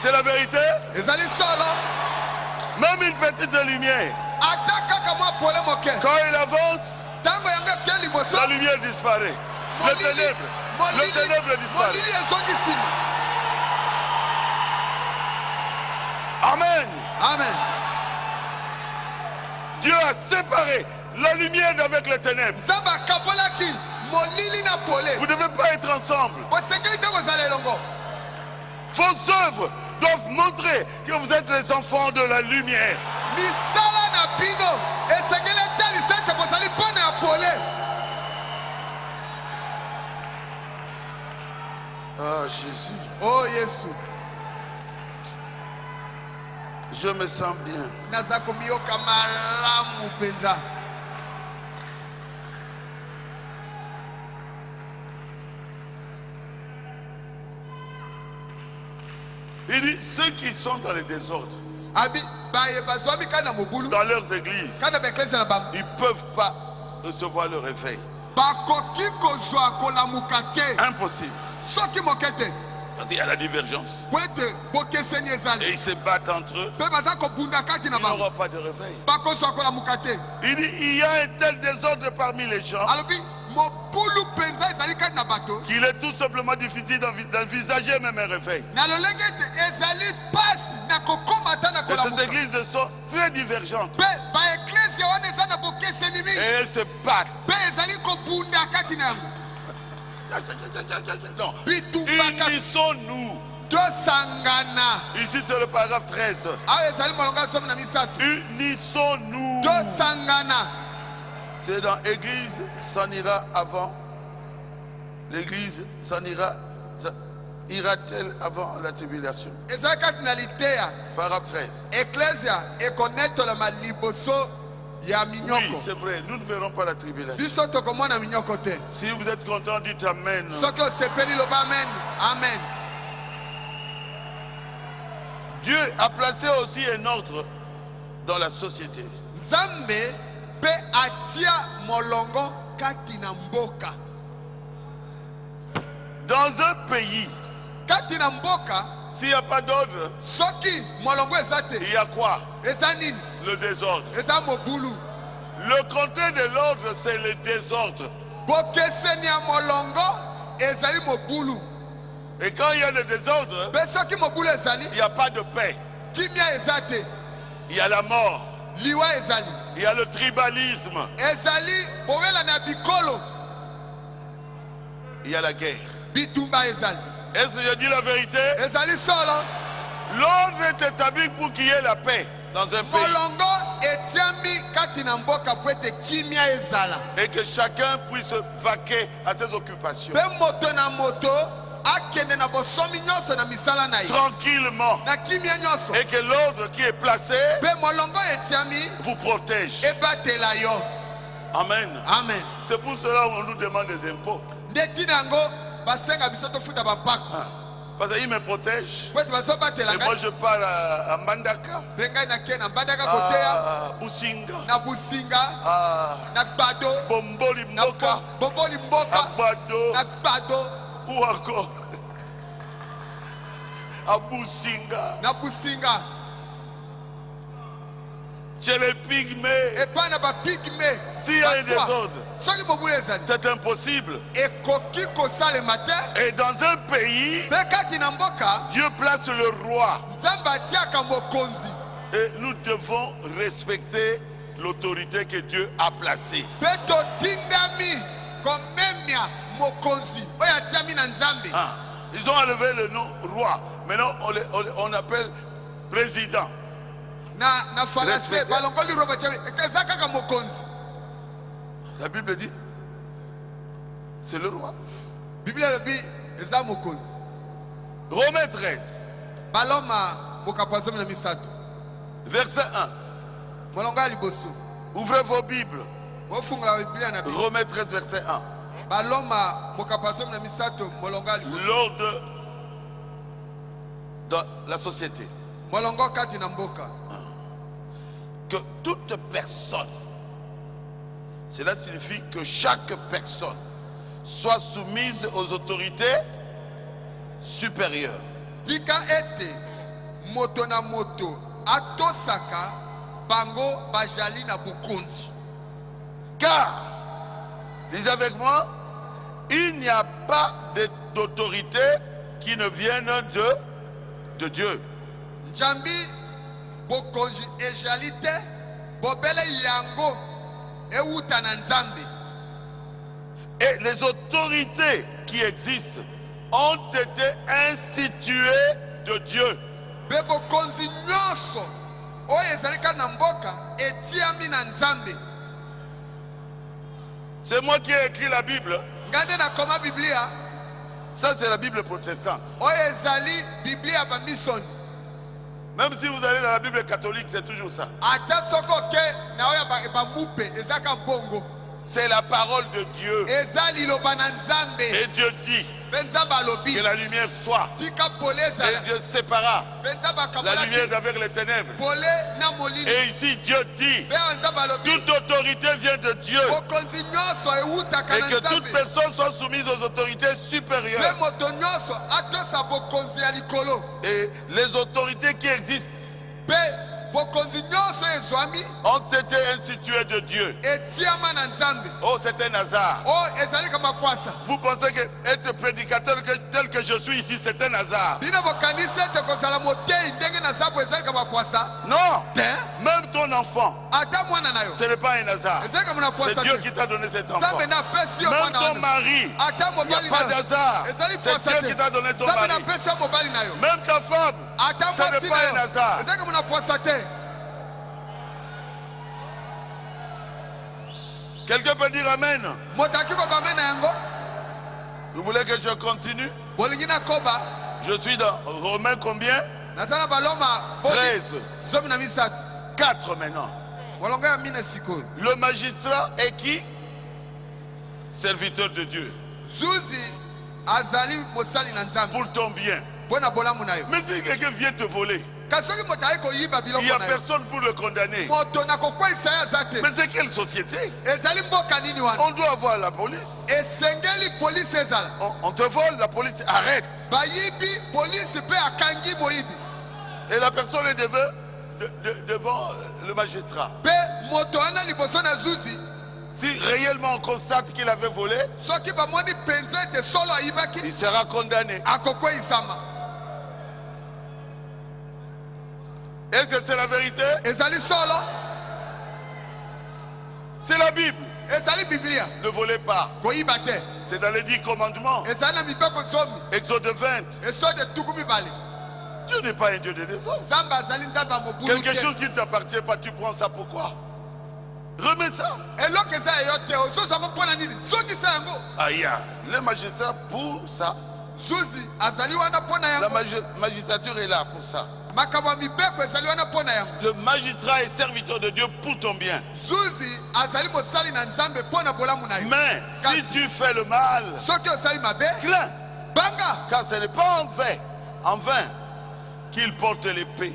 C'est la vérité. Même une petite lumière, quand il avance, la lumière disparaît. Le ténèbre disparaît. Amen. Amen. Dieu a séparé la lumière d'avec les ténèbres. Vous ne devez pas être ensemble. Vos œuvres doivent montrer que vous êtes les enfants de la lumière. Ah, Jésus. Oh Jésus. Je me sens bien. Il dit, ceux qui sont dans les désordres, dans leurs églises, ils ne peuvent pas recevoir le réveil. Impossible. Parce qu'il y a la divergence. Et ils se battent entre eux. Ils n'auront pas de réveil. Il dit, il y a un tel désordre parmi les gens qu'il est tout simplement difficile d'envisager même un réveil. Et ces églises sont très divergentes. Et elles se battent. Non. Unissons-nous. Ici c'est le paragraphe 13. Unissons-nous. C'est dans l'église, s'en ira avant. L'église s'en ira-t-elle avant la tribulation? Paragraphe 13. Oui, c'est vrai, nous ne verrons pas la tribulation. Si vous êtes content, dites Amen. Amen. Dieu a placé aussi un ordre dans la société. Dans un pays, s'il n'y a pas d'ordre, il y a quoi? Le désordre. Le contraire de l'ordre, c'est le désordre. Et quand il y a le désordre, il n'y a pas de paix. Il y a la mort. Il y a le tribalisme. Il y a la guerre. Est-ce que je dis la vérité? L'ordre est établi pour qu'il y ait la paix dans un pays. Et que chacun puisse vaquer à ses occupations. Tranquillement. Et que l'ordre qui est placé vous protège. Amen. Amen. C'est pour cela qu'on nous demande des impôts. Parce qu'il me protège. Et moi je pars à Mbandaka, à Businga, à Bomboli Mboka, à Bado, ou encore à Businga. Chez les pygmées, s'il y a un désordre, c'est impossible. Et dans un pays, Dieu place le roi. Et nous devons respecter l'autorité que Dieu a placée. Ils ont enlevé le nom roi. Maintenant, on appelle président. La Bible dit, c'est le roi. Romains 13. Verset 1. Ouvrez vos Bibles. Romains 13, verset 1. L'ordre dans la société. Que toute personne, cela signifie que chaque personne soit soumise aux autorités supérieures. Car, lisez avec moi, il n'y a pas d'autorité qui ne vienne de Dieu. Et les autorités qui existent ont été instituées de Dieu. Pe bokonzi nyonso oyo ezalika na mboka etiami na Nzambe. C'est moi qui ai écrit la Bible. Ngande na koma Biblia. Ça c'est la Bible protestante. Oyo ezali Biblia ba mission. Même si vous allez dans la Bible catholique, c'est toujours ça. Ata soko ke na oyo ba mupe ezaka mbongo. C'est la parole de Dieu. Ezali loba na Nzambe. Et Dieu dit que la lumière soit. Et Dieu sépara la lumière d'avec les ténèbres. Et ici Dieu dit toute autorité vient de Dieu. Et que toute personne soit soumise aux autorités supérieures. Et les autorités qui existent ont été instituées de Dieu. Oh, c'est un hasard. Vous pensez que être prédicateur tel que je suis ici, c'est un hasard? Non. Même ton enfant, ce n'est pas un hasard. C'est Dieu qui t'a donné cet enfant. Même ton mari, il n'y a pas d'hasard. C'est Dieu qui t'a donné ton mari. Même ta femme, ce n'est pas un hasard. Quelqu'un peut dire Amen. Vous voulez que je continue? Je suis dans Romains combien? 13. 4 maintenant. Le magistrat est qui? Serviteur de Dieu. Pour ton bien. Mais si quelqu'un vient te voler, il n'y a personne pour le condamner. Mais c'est quelle société? On doit avoir la police. On te vole, la police arrête. Et la personne est devant le magistrat. Si réellement on constate qu'il avait volé, il sera condamné. Est-ce que c'est la vérité? C'est la Bible. Ne volez pas. C'est dans les 10 commandements. Exode 20. Dieu n'est pas un Dieu de désordre. Quelque chose qui ne t'appartient pas, tu prends ça pourquoi? Remets ça. Aïe, le magistrat pour ça. La magistrature est là pour ça. Le magistrat est serviteur de Dieu pour ton bien. Mais si tu fais le mal, crains. Car ce n'est pas en vain qu'il porte l'épée.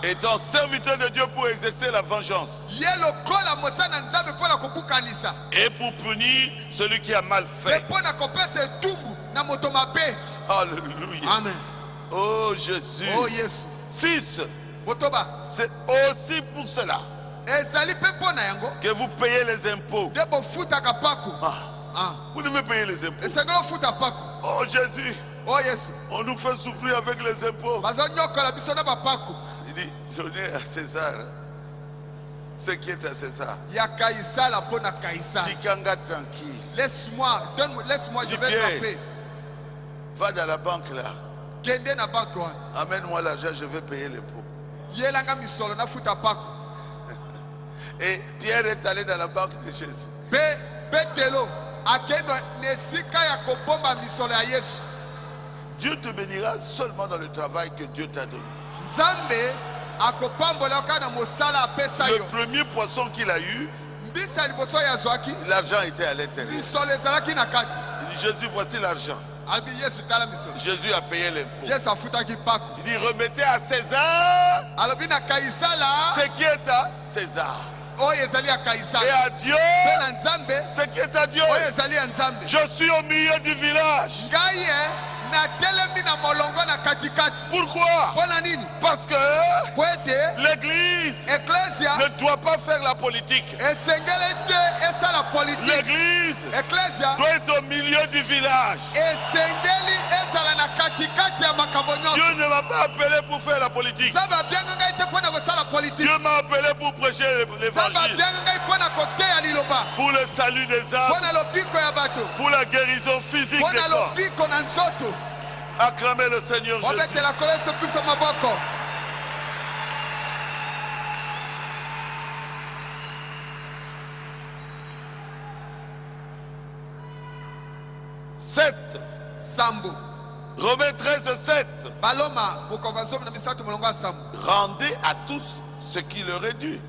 Étant serviteur de Dieu pour exercer la vengeance et pour punir celui qui a mal fait. Alléluia. Amen. Oh Jésus. Oh yes. 6. C'est aussi pour cela que vous payez les impôts. Vous devez payer les impôts. Oh Jésus. Oh yes. On nous fait souffrir avec les impôts. Il dit donnez à César ce qui est à César. Tikanga tranquille. Laisse-moi, je vais frapper. Va dans la banque là. Amène-moi l'argent, je vais payer l'impôt. Et Pierre est allé dans la banque de Jésus. Dieu te bénira seulement dans le travail que Dieu t'a donné. Le premier poisson qu'il a eu, l'argent était à l'intérieur. Il dit Jésus, voici l'argent. Jésus a payé l'impôt. Il dit remettez à César ce qui est à César. Et à Dieu ce qui est à Dieu. Je suis au milieu du village. Pourquoi? Parce que l'église ne doit pas faire la politique. L'église doit être au milieu du village. Dieu ne m'a pas appelé pour faire la politique. Dieu m'a appelé pour prêcher l'évangile. Pour le salut des âmes. Pour la guérison physique des corps. Acclamez le Seigneur Jésus. 7. Sambo. Romains 13, 7. Baloma, Rendez à tous ce qui leur est dû.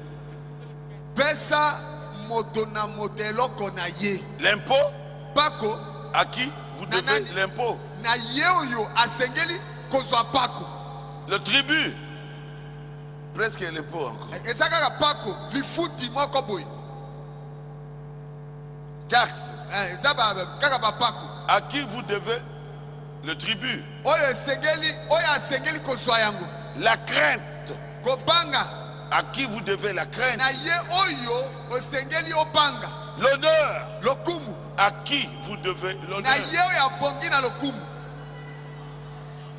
Pesa modona modelo konaye. L'impôt. Pako. À qui vous devez l'impôt? Na yeoyo asengeli kozwa pako. Le tribut. Presque l'impôt encore. Ezaka pako, lifuti moko boy. Taxe. Ezaba kaka pako. À qui vous devez le tribut? Oyo asengeli kozwa yango. La crainte. Kobanga. À qui vous devez la crainte? Na ye oyo osengeli obanga. L'honneur. Lokumu. À qui vous devez l'honneur? Na ye oyo abongi na lokumu.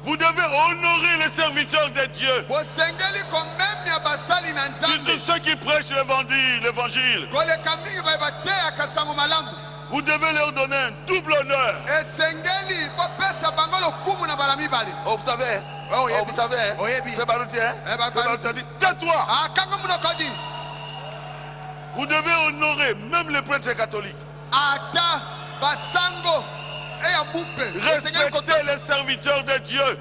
Vous devez honorer les serviteurs de Dieu. Osengeli komemia basali na nzambe. Surtout ceux qui prêchent l'évangile. Koleka mingi bateya kasango malamu. Vous devez leur donner un double honneur. Esengeli bopesa bango lokumu na bala mibale. Oh, vous savez? Oh, vous savez? C'est Barouti, hein? Tais-toi! Vous devez honorer même les prêtres catholiques. Respectez les serviteurs de Dieu.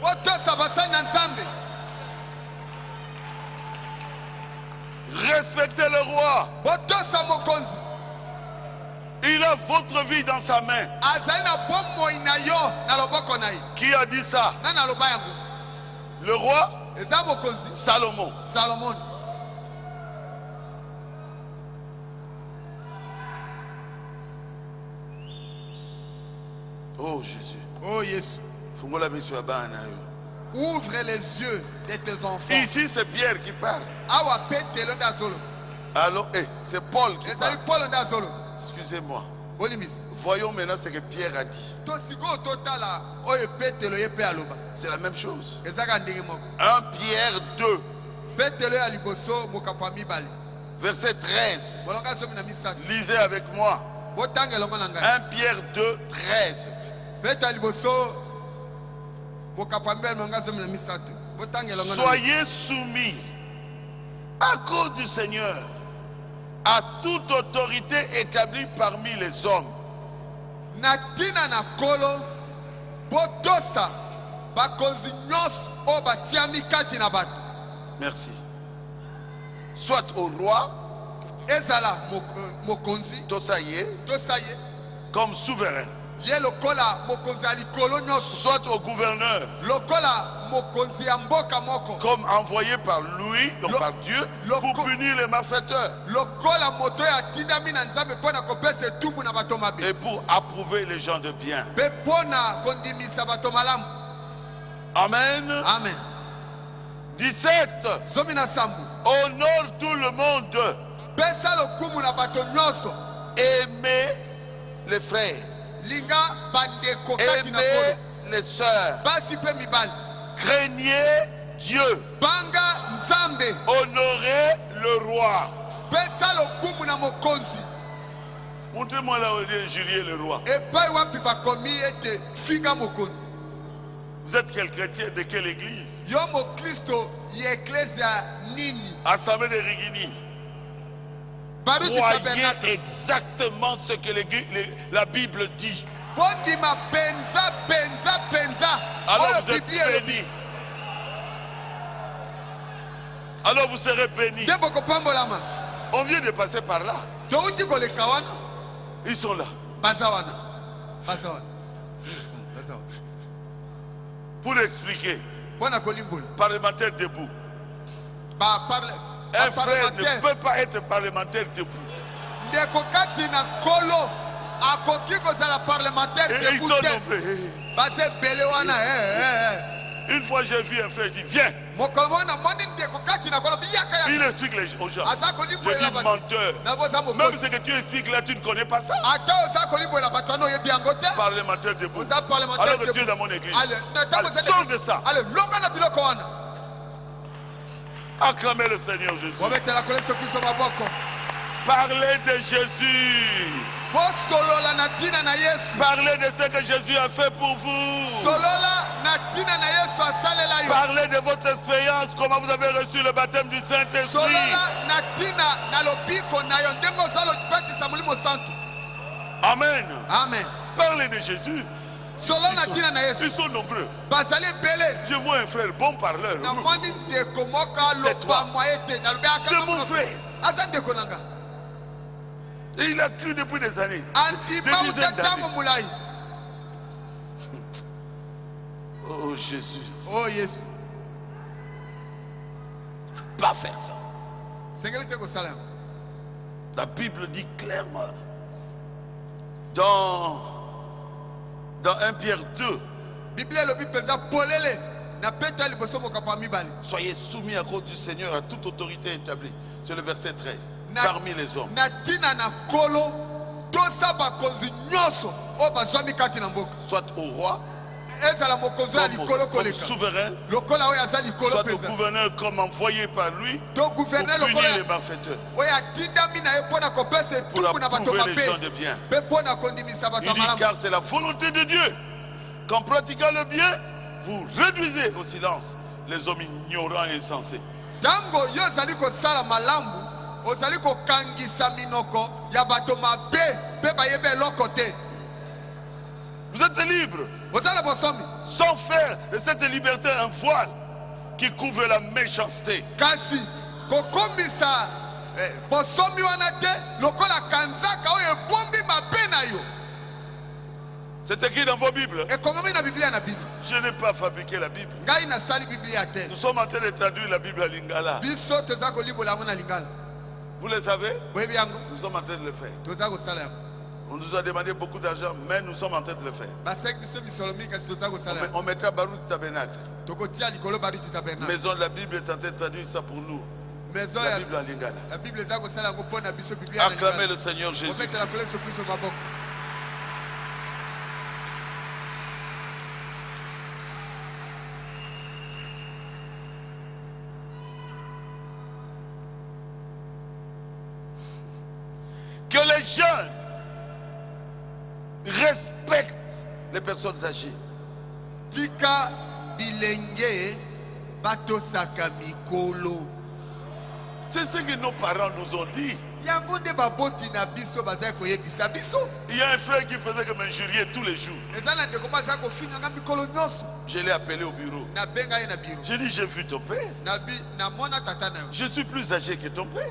Respectez le roi. Il a votre vie dans sa main. Qui a dit ça? Le roi Salomon. Oh Jésus. Oh Jésus. Ouvre les yeux de tes enfants. Ici c'est Pierre qui parle. Alors, c'est Paul qui parle. Excusez-moi. Voyons maintenant ce que Pierre a dit. C'est la même chose. 1 Pierre 2. Verset 13. Lisez avec moi. 1 Pierre 2, 13. Soyez soumis à cause du Seigneur à toute autorité établie parmi les hommes. Natina na kolo botosa bakonzi nyos o batiami kati na bato. Merci. Soit au roi, ezala mokonzi tosaye, comme souverain. Ye lokola mokonzi alikolo nyos. Soit au gouverneur, lokola mokonzi ya mboka moko, comme envoyé par lui, donc par Dieu, pour punir les malfaiteurs. Lokola moto ya tindami na nzambe pona kopesa etumbu na bato mabe. Et pour approuver les gens de bien. Be pona kondimisa bato malamu. Amen. Amen. 17. Zomina sambu. Honore tout le monde. Pesa lokumu na bato nyoso. Aimez les frères. Linga bandeko kati na aimez kolo. les sœurs. Basi pe mibali. Craignez Dieu. Banga nzambe. Honorez le roi. Pesa lokumu na mokonzi. Montrez-moi là où il est injurier le roi. Epai wapi bakomi ete figa mokonzi. Vous êtes quel chrétien de quelle église? Yomo Christo ye ecclesia nini? Assemblée de Rigini. Croyez exactement ce que la Bible dit. Bondima penza penza penza. Alors vous êtes bénis. Alors vous serez bénis. On vient de passer par là. Ils sont là. Pour expliquer. Parlementaire debout. Un frère ne peut pas être parlementaire debout. Et ils sont nombreux. Une fois j'ai vu un frère, je dis viens. Il explique aux gens. Je dis menteur. Même ce que tu expliques là, tu ne connais pas ça. Parlementaire debout. Alors que tu es dans mon église. Allez, sors de ça. Acclamez le Seigneur Jésus. Parlez de Jésus. Parlez de ce que Jésus a fait pour vous. Parlez de votre expérience, comment vous avez reçu le baptême du Saint-Esprit. Amen. Amen. Parlez de Jésus. Ils sont nombreux. Je vois un frère bon parleur. Tais-toi. C'est mon frère. Et il a cru depuis des années. Des dizaines d'années. Oh Jésus. Oh yes. Il ne faut pas faire ça. La Bible dit clairement dans 1 Pierre 2. Soyez soumis à cause du Seigneur à toute autorité établie. C'est le verset 13. Parmi les hommes. Soit au roi, comme souverain, soit au gouverneur comme envoyé par lui pour punir les malfaiteurs, pour approuver les gens de bien. Il dit car c'est la volonté de Dieu qu'en pratiquant le bien, vous réduisez au silence les hommes ignorants et insensés. Vous êtes libre sans faire de cette liberté un voile qui couvre la méchanceté. C'est écrit dans vos Bibles. Je n'ai pas fabriqué la Bible. Nous sommes en train de traduire la Bible à Lingala. Vous le savez? Nous sommes en train de le faire. On nous a demandé beaucoup d'argent, mais nous sommes en train de le faire. On mettra Baruch Tabernacle. Maison de la Bible est en train de traduire ça pour nous. La Bible en Lingala. Acclamez le Seigneur Jésus. Que les jeunes respectent les personnes âgées. Tika bilenge bato saka mikolo. C'est ce que nos parents nous ont dit. Il y a un frère qui faisait que m'injurier tous les jours. Je l'ai appelé au bureau. J'ai dit, j'ai vu ton père. Je suis plus âgé que ton père.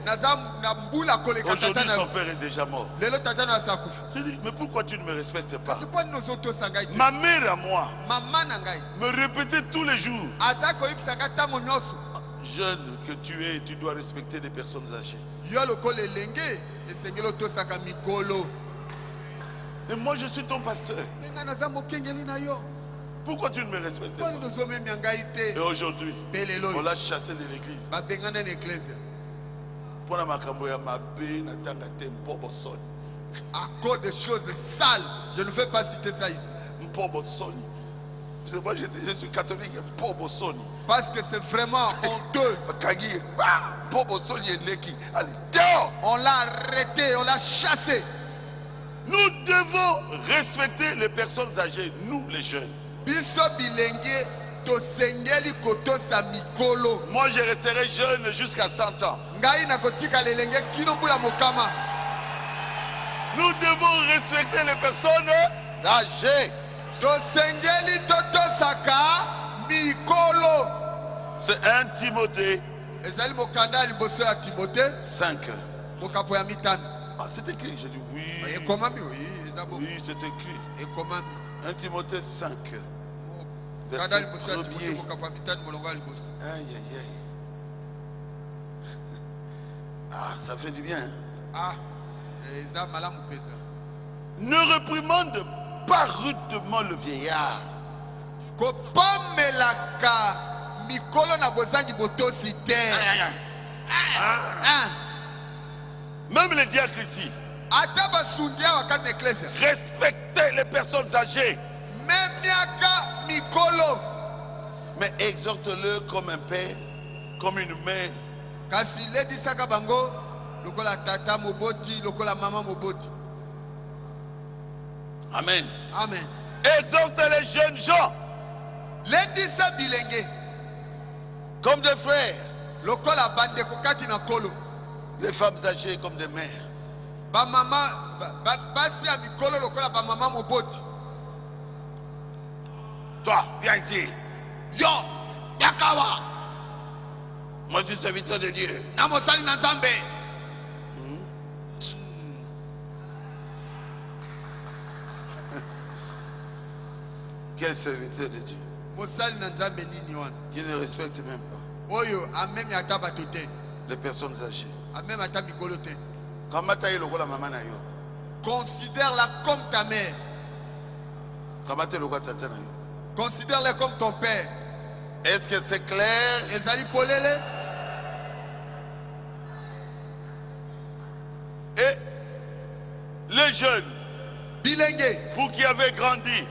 Aujourd'hui, son père est déjà mort. J'ai dit, mais pourquoi tu ne me respectes pas? Ma mère à moi me répétait tous les jours. Jeune que tu es, tu dois respecter les personnes âgées. Et moi je suis ton pasteur. Pourquoi tu ne me respectes pas? Et aujourd'hui, on l'a chassé de l'église. À cause des choses sales, je ne vais pas citer ça ici. Moi je suis catholique. Parce que c'est vraiment honteux. On l'a arrêté, on l'a chassé. Nous devons respecter les personnes âgées, nous les jeunes. Moi je resterai jeune jusqu'à 100 ans. Nous devons respecter les personnes âgées. C'est 1 Timothée 5. Ah, c'est écrit, j'ai dit oui. Oui, c'est écrit. 1 Timothée 5. Verset 1er. Aïe, aïe, aïe. Ah, ça fait du bien. Ne réprimande pas rudement le vieillard. bomelaka mikolo na bozangi botosi te. Même les diacres ici, Ata basungia wakati ecclesia. respectez les personnes âgées, Memiaka mikolo. mais exhorte-le comme un père, comme une mère. Kasi ledi saka bango lokola tata moboti, lokola mama moboti. Amen. Amen. Exhorte les jeunes gens Ledi sa bilenge comme des frères, lokola bande kokati na kolo. les femmes âgées comme des mères. Ba mama basi ya mikolo lokola ba mama moboti. Toi, viens ici. Yo, yakawa. Moi, je suis serviteur de Dieu. Na mosali na Nzambe. Quel serviteur de Dieu Mosali na Nzambe nini wana? qui ne respecte même pas Oyo amemi ata bato te. les personnes âgées. Amemi ata mikolo te. Kamata ye lokola mama na yo. Considère-la comme ta mère. Kamata lokola tata na yo. Considère-la comme ton père. Est-ce que c'est clair? Ezali polele. Et les jeunes, Bilenge. vous qui avez grandi,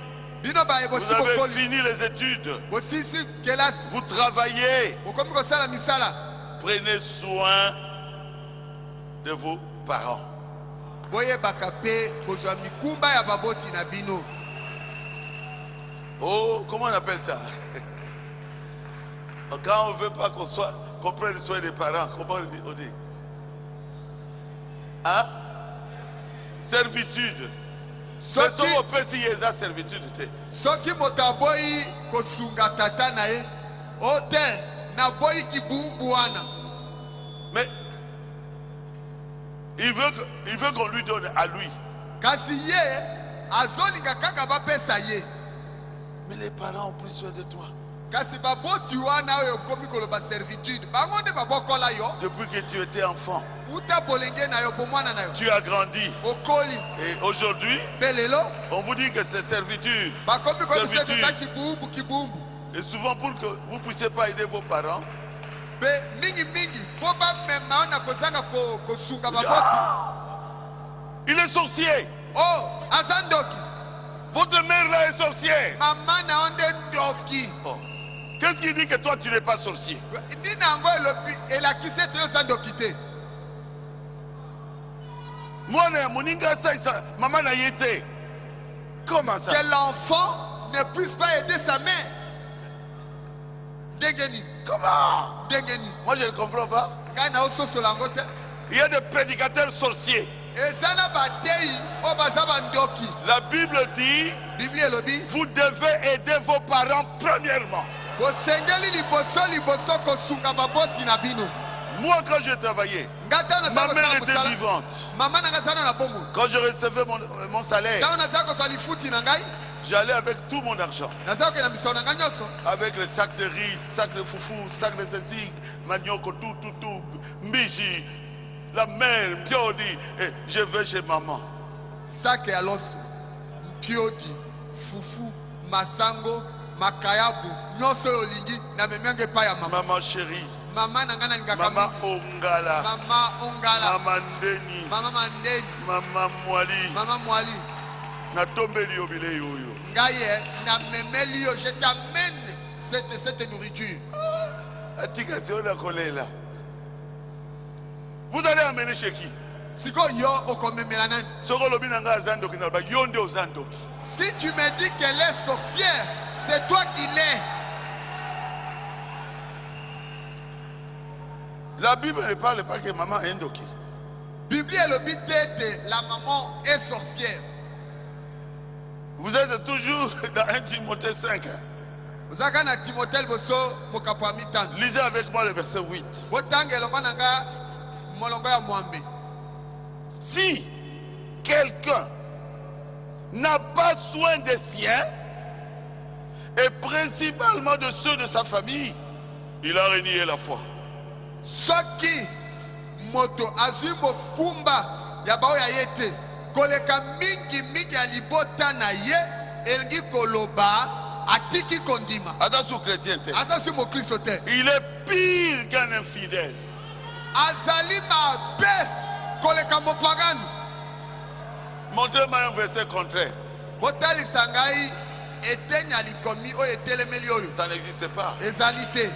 Bino ba vous ebosi avez bokoli. fini les études, Bosisi kelasi. vous travaillez, Bokomi kosala misala. prenez soin de vos parents. Boye bakape kozwa mikumba ya baboti na bino. Oh, comment on appelle ça? Quand on ne veut pas qu'on prenne soin des parents, comment on dit? Hein? Servitude. Mais Soki si on peut s'y y a servitude. soki motaboyi kosunga tata na ye. Ote na boyi kibumbu wana. Mais il veut qu'on lui donne à lui. Kasi ye azolinga kaka bapesa ye. Mais les parents ont pris soin de toi. Kasi baboti wana oyo komi koloba servitude. Bango nde babokola yo. Depuis que tu étais enfant, Uta bolenge na yo bomwana na yo. tu as grandi. Okoli. Et aujourd'hui, Belelo. on vous dit que c'est servitude. Bakomi komisa Servitude. toza kibumbu kibumbu. Et souvent pour que vous ne puissiez pas aider vos parents, Be mingi mingi. Po ba mema na kozanga kosunga baboti. il est sorcier. Oh, azandoki. Votre mère là est sorcière. Mama na onde ndoki. Oh. Qu'est-ce qui dit que toi tu n'es pas sorcier? Nina ngo elobi elakise te yo zandoki te. Moi, moninga ça, maman n'a y été. Comment ça? Que l'enfant ne puisse pas aider sa mère. Dengeni. Comment? Dengeni. Moi je ne comprends pas. Ngai na ososo lango te. Il y a des prédicateurs sorciers. Ezana batei o bazaba ndoki. La Bible dit, Bible elobi. vous devez aider vos parents premièrement. Bosengeli liboso kosunga baboti na bino. Moi quand je travaillais, Ngata na ma sako mère sala était musala. vivante. Mama na ngasana na bongo. Quand je recevais mon salaire, Tango na sako sali futi na ngai. j'allais avec tout mon argent. Na sako na miso na ngai nyoso. Avec le sac de riz, sac de foufou, sac de ceci, manioko, tout, mbishi, la mère, mpiodi, et je vais chez maman. Sake ya loso. Mpiodi, fufu, masango, makayabu, nyoso olingi na memenge pa ya mama. Maman chérie, Mama na ngana ngaka maman mingi. ongala, Mama ongala. maman ndeni, Mama mandeni. maman mwali, Mama mwali. na tombeli obile yoyo. Ngaye na memeli yo, je t'amène cette nourriture. Atika siona kolela. Vous allez amener chez qui? Siko yo okomemela nani? Soko lobi na nga azandoki na ba yonde ozandoki. Si tu me dis qu'elle est sorcière, c'est toi qui l'es. La Bible ne parle pas que maman est ndoki. Bible elobi tete la maman est sorcière. Vous êtes toujours dans 1 Timothée 5. Ozaka na Timothée boso mokapo ya mitano. Lisez avec moi le verset 8. Botange elongo na nga molongo ya mwambe. Si quelqu'un n'a pas soin des siens, et principalement de ceux de sa famille, il a renié la foi. Soki moto azwi mokumba ya bao ya ye te koleka mingi ya libota na ye elingi koloba atiki kondima Aza sous chrétien. aza si mokristo te Il est pire qu'un infidèle. azali mabe koleka mopagano. Montrez-moi un verset contraire. botalisa ngai etenya likomi oyo etelemeli oyo Ça n'existe pas. ezali te.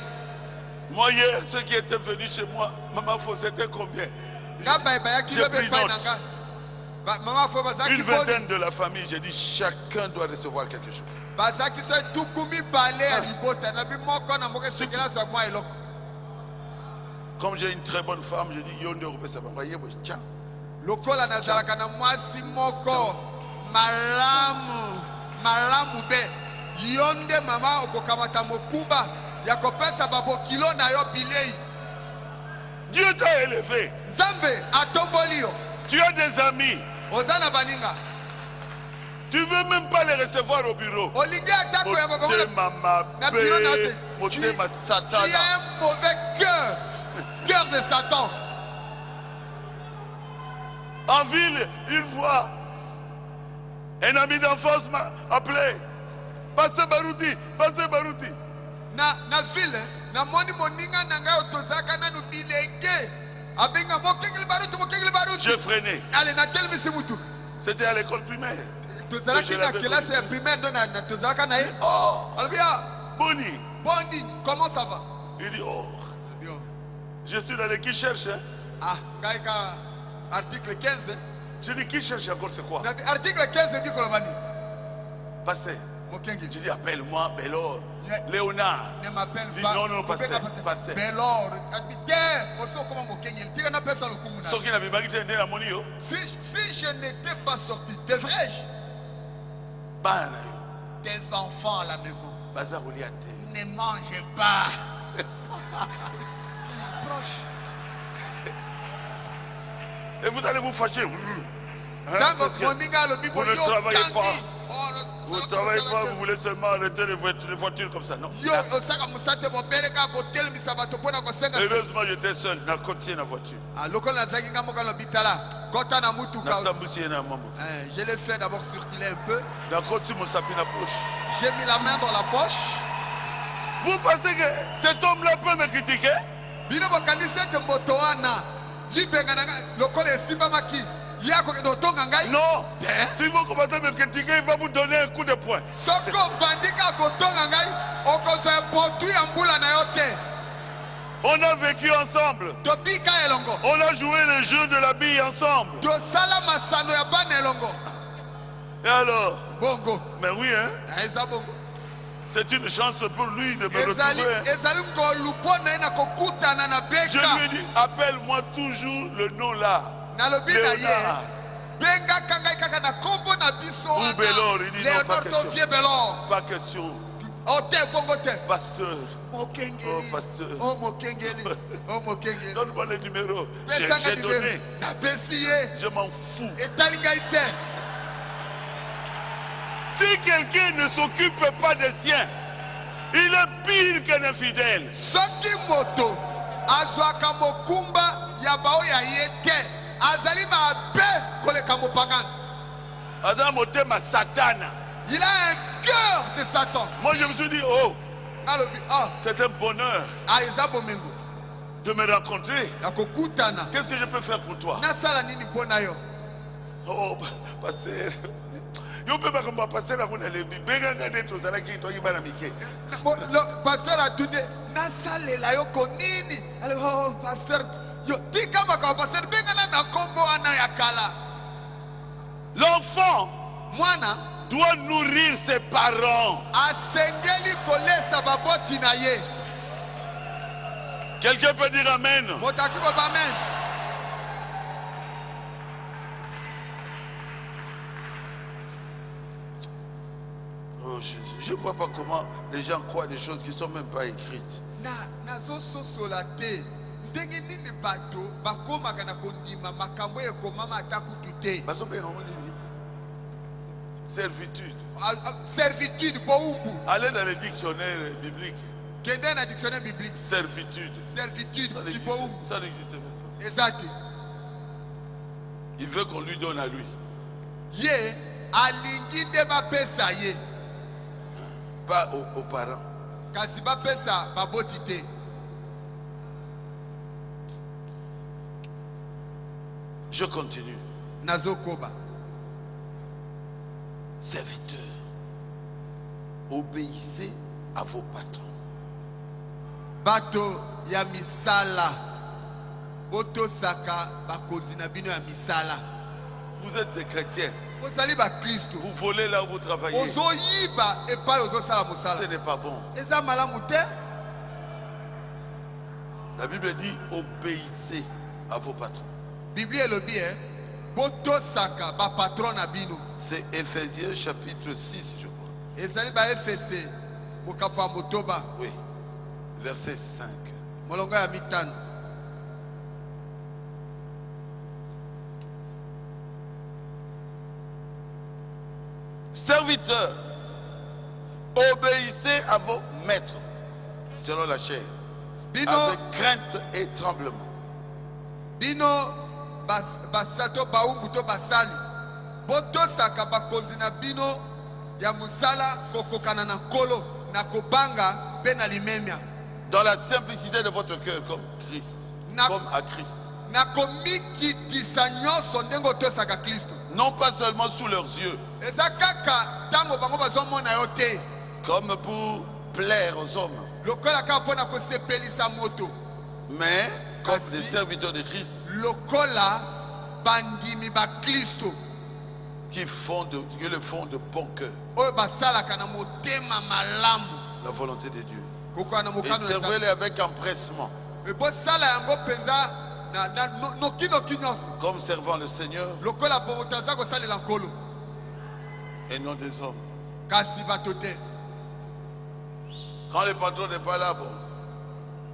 Moi hier, ceux qui étaient venus chez moi, maman Fo, c'était combien? nga bayaki J'ai lobe pris epai note. na nga mama fo bazaki Une vingtaine de la famille, j'ai dit chacun doit recevoir quelque chose. bazaki so tuku mibale ya libota na bi moko na moko esekela so mwa eloko. Comme j'ai une très bonne femme, je dis Yonde Rupesa Bambaye, tiens. lokola nazalaka na mwasi moko malamu be yonde mama okokamata mokumba ya kopesa babokilo na yo bilei. Dieu t'a élevé. Nzambe atomboli yo. Tu as des amis. Oza na baninga. Tu veux même pas les recevoir au bureau. Olingi atako ya baba na bureau na te. Tu as un mauvais cœur de Satan. En ville, une fois, un ami d'enfance m'a appelé. Pasteur Barouti, Pasteur Barouti. Na ville, na moni moninga na ngai otozaka nanu bilenge. Abenga mokengeli Barouti. J'ai freiné. Allez, na tel misimutu. C'était à l'école primaire. Tozalaki na classe ya primaire ndo na tozalaka na ye. Oh, Albia, Boni. comment ça va? Il dit, oh, je suis dans les qui cherchent. Hein? Ah, kaika article 15. Je dis, qui cherche encore, c'est quoi? Article 15 dit kolobani. Pasteur. Mokengi. Je dis, appelle-moi Bélor. Léonard. Ne m'appelle Dis pas. non, non, pasteur. Pasteur. Bélor. Si je n'étais pas sorti, devrais-je? Tes enfants à la maison ne mangent pas. Et vous allez vous fâcher. Hein, parce que vous ne travaillez pas. Vous ne travaillez pas, vous voulez seulement arrêter les voitures comme ça, non? Heureusement, j'étais seul. Je continue la voiture. Je l'ai fait d'abord circuler un peu. J'ai mis la main dans la poche. Vous pensez que cet homme-là peut me critiquer? Non. Si vous commencez à me critiquer, il va vous donner un coup de poing. On a vécu ensemble. On a joué le jeu de la bille ensemble. Et alors? Mais oui, hein? C'est une chance pour lui de me retrouver. Je lui ai dit, appelle-moi toujours le nom là. Léonard. Ou Bélor, il dit non, pas question. Pasteur. Oh, pasteur. Donne-moi le numéro. J'ai donné. Je m'en fous. Si quelqu'un ne s'occupe pas des siens, il est pire qu'un infidèle. Il a un cœur de Satan. Moi je me suis dit, oh, c'est un bonheur de me rencontrer. Qu'est-ce que je peux faire pour toi? Oh, pasteur. Le pasteur a tout dit. Oh, pasteur. L'enfant doit nourrir ses parents. Quelqu'un peut dire amen. Oh, je ne vois pas comment les gens croient des choses qui ne sont même pas écrites. Servitude. Servitude. Allez dans les dictionnaires bibliques. Servitude. Servitude. Ça n'existe même pas. Il veut qu'on lui donne à lui. pas aux parents. kasi bapesa baboti te. Je continue. Nazokoba. Serviteurs, obéissez à vos patrons. Bato ya misala. Boto saka bakonzi na bino ya misala. Vous êtes des chrétiens. Ozali ba Kristo. Vous volez là où vous travaillez. Ozo yiba epai ozo sala musala. Ce n'est pas bon. Eza malamu te. La Bible dit obéissez à vos patrons. Bible elobi boto saka ba patron na bino. C'est Éphésiens chapitre 6, je crois. Ezali ba Efese mokapa motoba. Oui. Verset 5. Molonga ya mitano. Serviteurs, obéissez à vos maîtres, selon la chair, Bino, avec crainte et tremblement. Bino basato baumbu to basali. Boto saka bakonzi na bino ya musala kokokana na kolo na kobanga pe na limemia. Dans la simplicité de votre cœur, comme Christ, comme à Christ. Na komikitisa nyonso ndengo to saka Kristo. Non pas seulement sous leurs yeux, Eza kaka tango bango bazomona yo te. comme pour plaire aux hommes, Lokola ka pona ko sepelisa moto. mais comme Kasi, des serviteurs de Christ lokola bandimi ba Kristo. qui le font de bon cœur, Oyo basalaka na motema malamu. la volonté de Dieu. Koko na Et mokano na servez-les avec empressement, e bosala yango penza na noki nyonso. comme servant le Seigneur Lokola bomotaza kosalela nkolo. et non des hommes. Kasi bato te. Quand le patron n'est pas là, bon,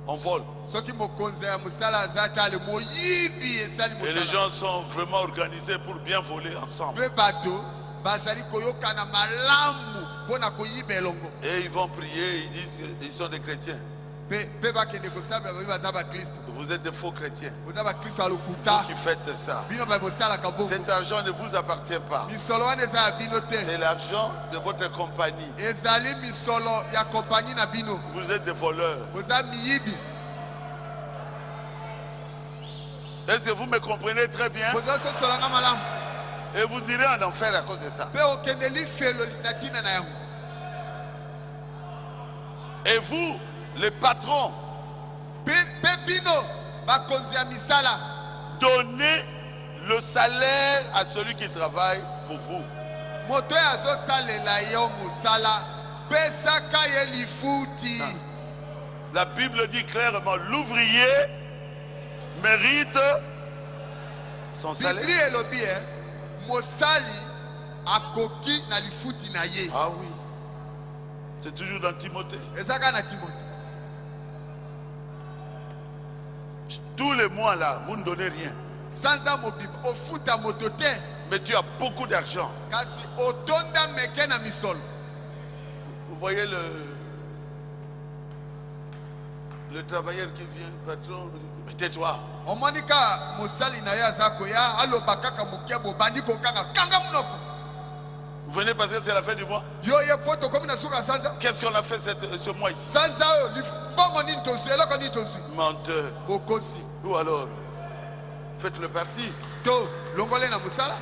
on vole. Soki mokonzi ya musala azata le moyibi esali Et les musala. gens sont vraiment organisés pour bien voler ensemble. Pe bato bazali koyokana malamu pona koyiba elongo. Et ils vont prier, ils disent qu'ils sont des chrétiens. Pe bakende kosambela babi baza ba Kristo. Vous êtes des faux chrétiens. Oza ba Kristo alokuta. Vous qui faites ça. Bino ba bosala kabongo. Cet argent ne vous appartient pas. Misolo wana eza ya bino te. C'est l'argent de votre compagnie. Ezali misolo ya kompagnie na bino. Vous êtes des voleurs. Oza miyibi. Est-ce que vous me comprenez très bien? Oza sosolanga malamu. Et vous irez en enfer à cause de ça. Pe okendeli felo linatina na yango. Et vous, les patrons, Pe bino bakonzi ya misala. donnez le salaire à celui qui travaille pour vous. Moto azosalela yo musala. Pesaka ye lifuti. La Bible dit clairement, l'ouvrier mérite son salaire. Bibli elobi mosali akoki na lifuti na ye. Ah oui. C'est toujours dans Timothée. Ezaka na Timothée. Tous les mois là, vous ne donnez rien. Sanza mobimba ofuta moto te. Mais tu as beaucoup d'argent. Kasi otonda meke na misolo. Vous voyez le travailleur qui vient, patron, mais tais-toi. Omonika mosali na ye azako ya aloba kaka mokebo bandi kokanga kanga munoko. Vous venez parce que c'est la fin du mois. Yo ye poto komi na suka sanza. Qu'est-ce qu'on a fait ce mois ici? Sanza o bongo nini tozu eloko nini tozu. Menteur. Bokosi. Ou alors, faites le parti. To longole na musala.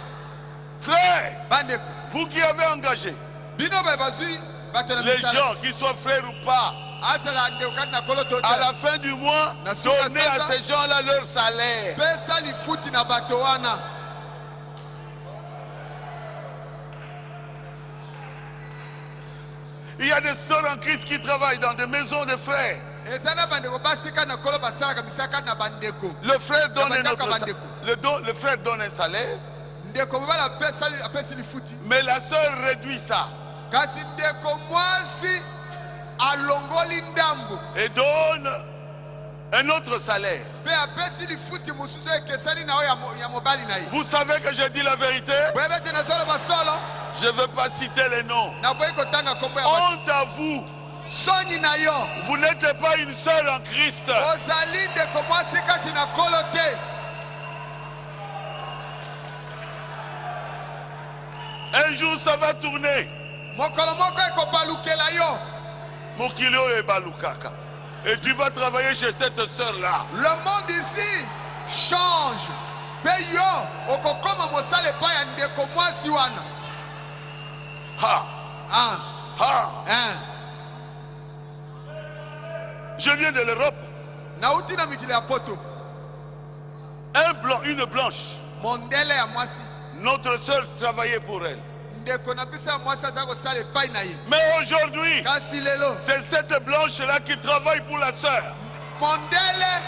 Frère, Bandeko. vous qui avez engagé Bino ba bazui bato na les misala. gens qui soient frères ou pas, Azala ndekati na kolo to. à la fin du mois, donnez à ces gens-là leur salaire. Pesa lifuti na bato wana. Il y a des sœurs en Christ qui travaillent dans des maisons de frères. Ezana bandeko basika na kolo basala misaka na bandeko. Le frère donne un Bandaka autre bandeko. le frère donne un salaire, Ndeko bala pesa apesi lifuti. mais la sœur réduit ça Kasi ndeko mwasi alongoli ndambo. et donne un autre salaire. Pe apesi lifuti mususu ekesani na oyo ya mobali na ye. Vous savez que je dis la vérité? Bwebete na solo basolo. Je ne veux pas citer les noms. Na boyi kotanga kombo ya bato. Honte à vous. Soni na yo. Vous n'êtes pas une sœur en Christ. Ozali ndeko mwasi kati na kolo te. Un jour, ça va tourner. mokolo moko ekobalukela yo. Mokili oyo ebalukaka. Et tu vas travailler chez cette sœur-là. Le monde ici change. Pe yo okokoma mosala epai ya ndeko mwasi wana. Ha! Ah. Ha! Hein. Je viens de l'Europe. Nauti na mikili ya poto. Un blanc, une blanche. Mondele ya mwasi. Notre sœur travaillait pour elle. Ndeko na biso ya mwasi aza kosala epai na ye. Mais aujourd'hui, Kasi lelo. c'est cette blanche-là qui travaille pour la sœur. Mondele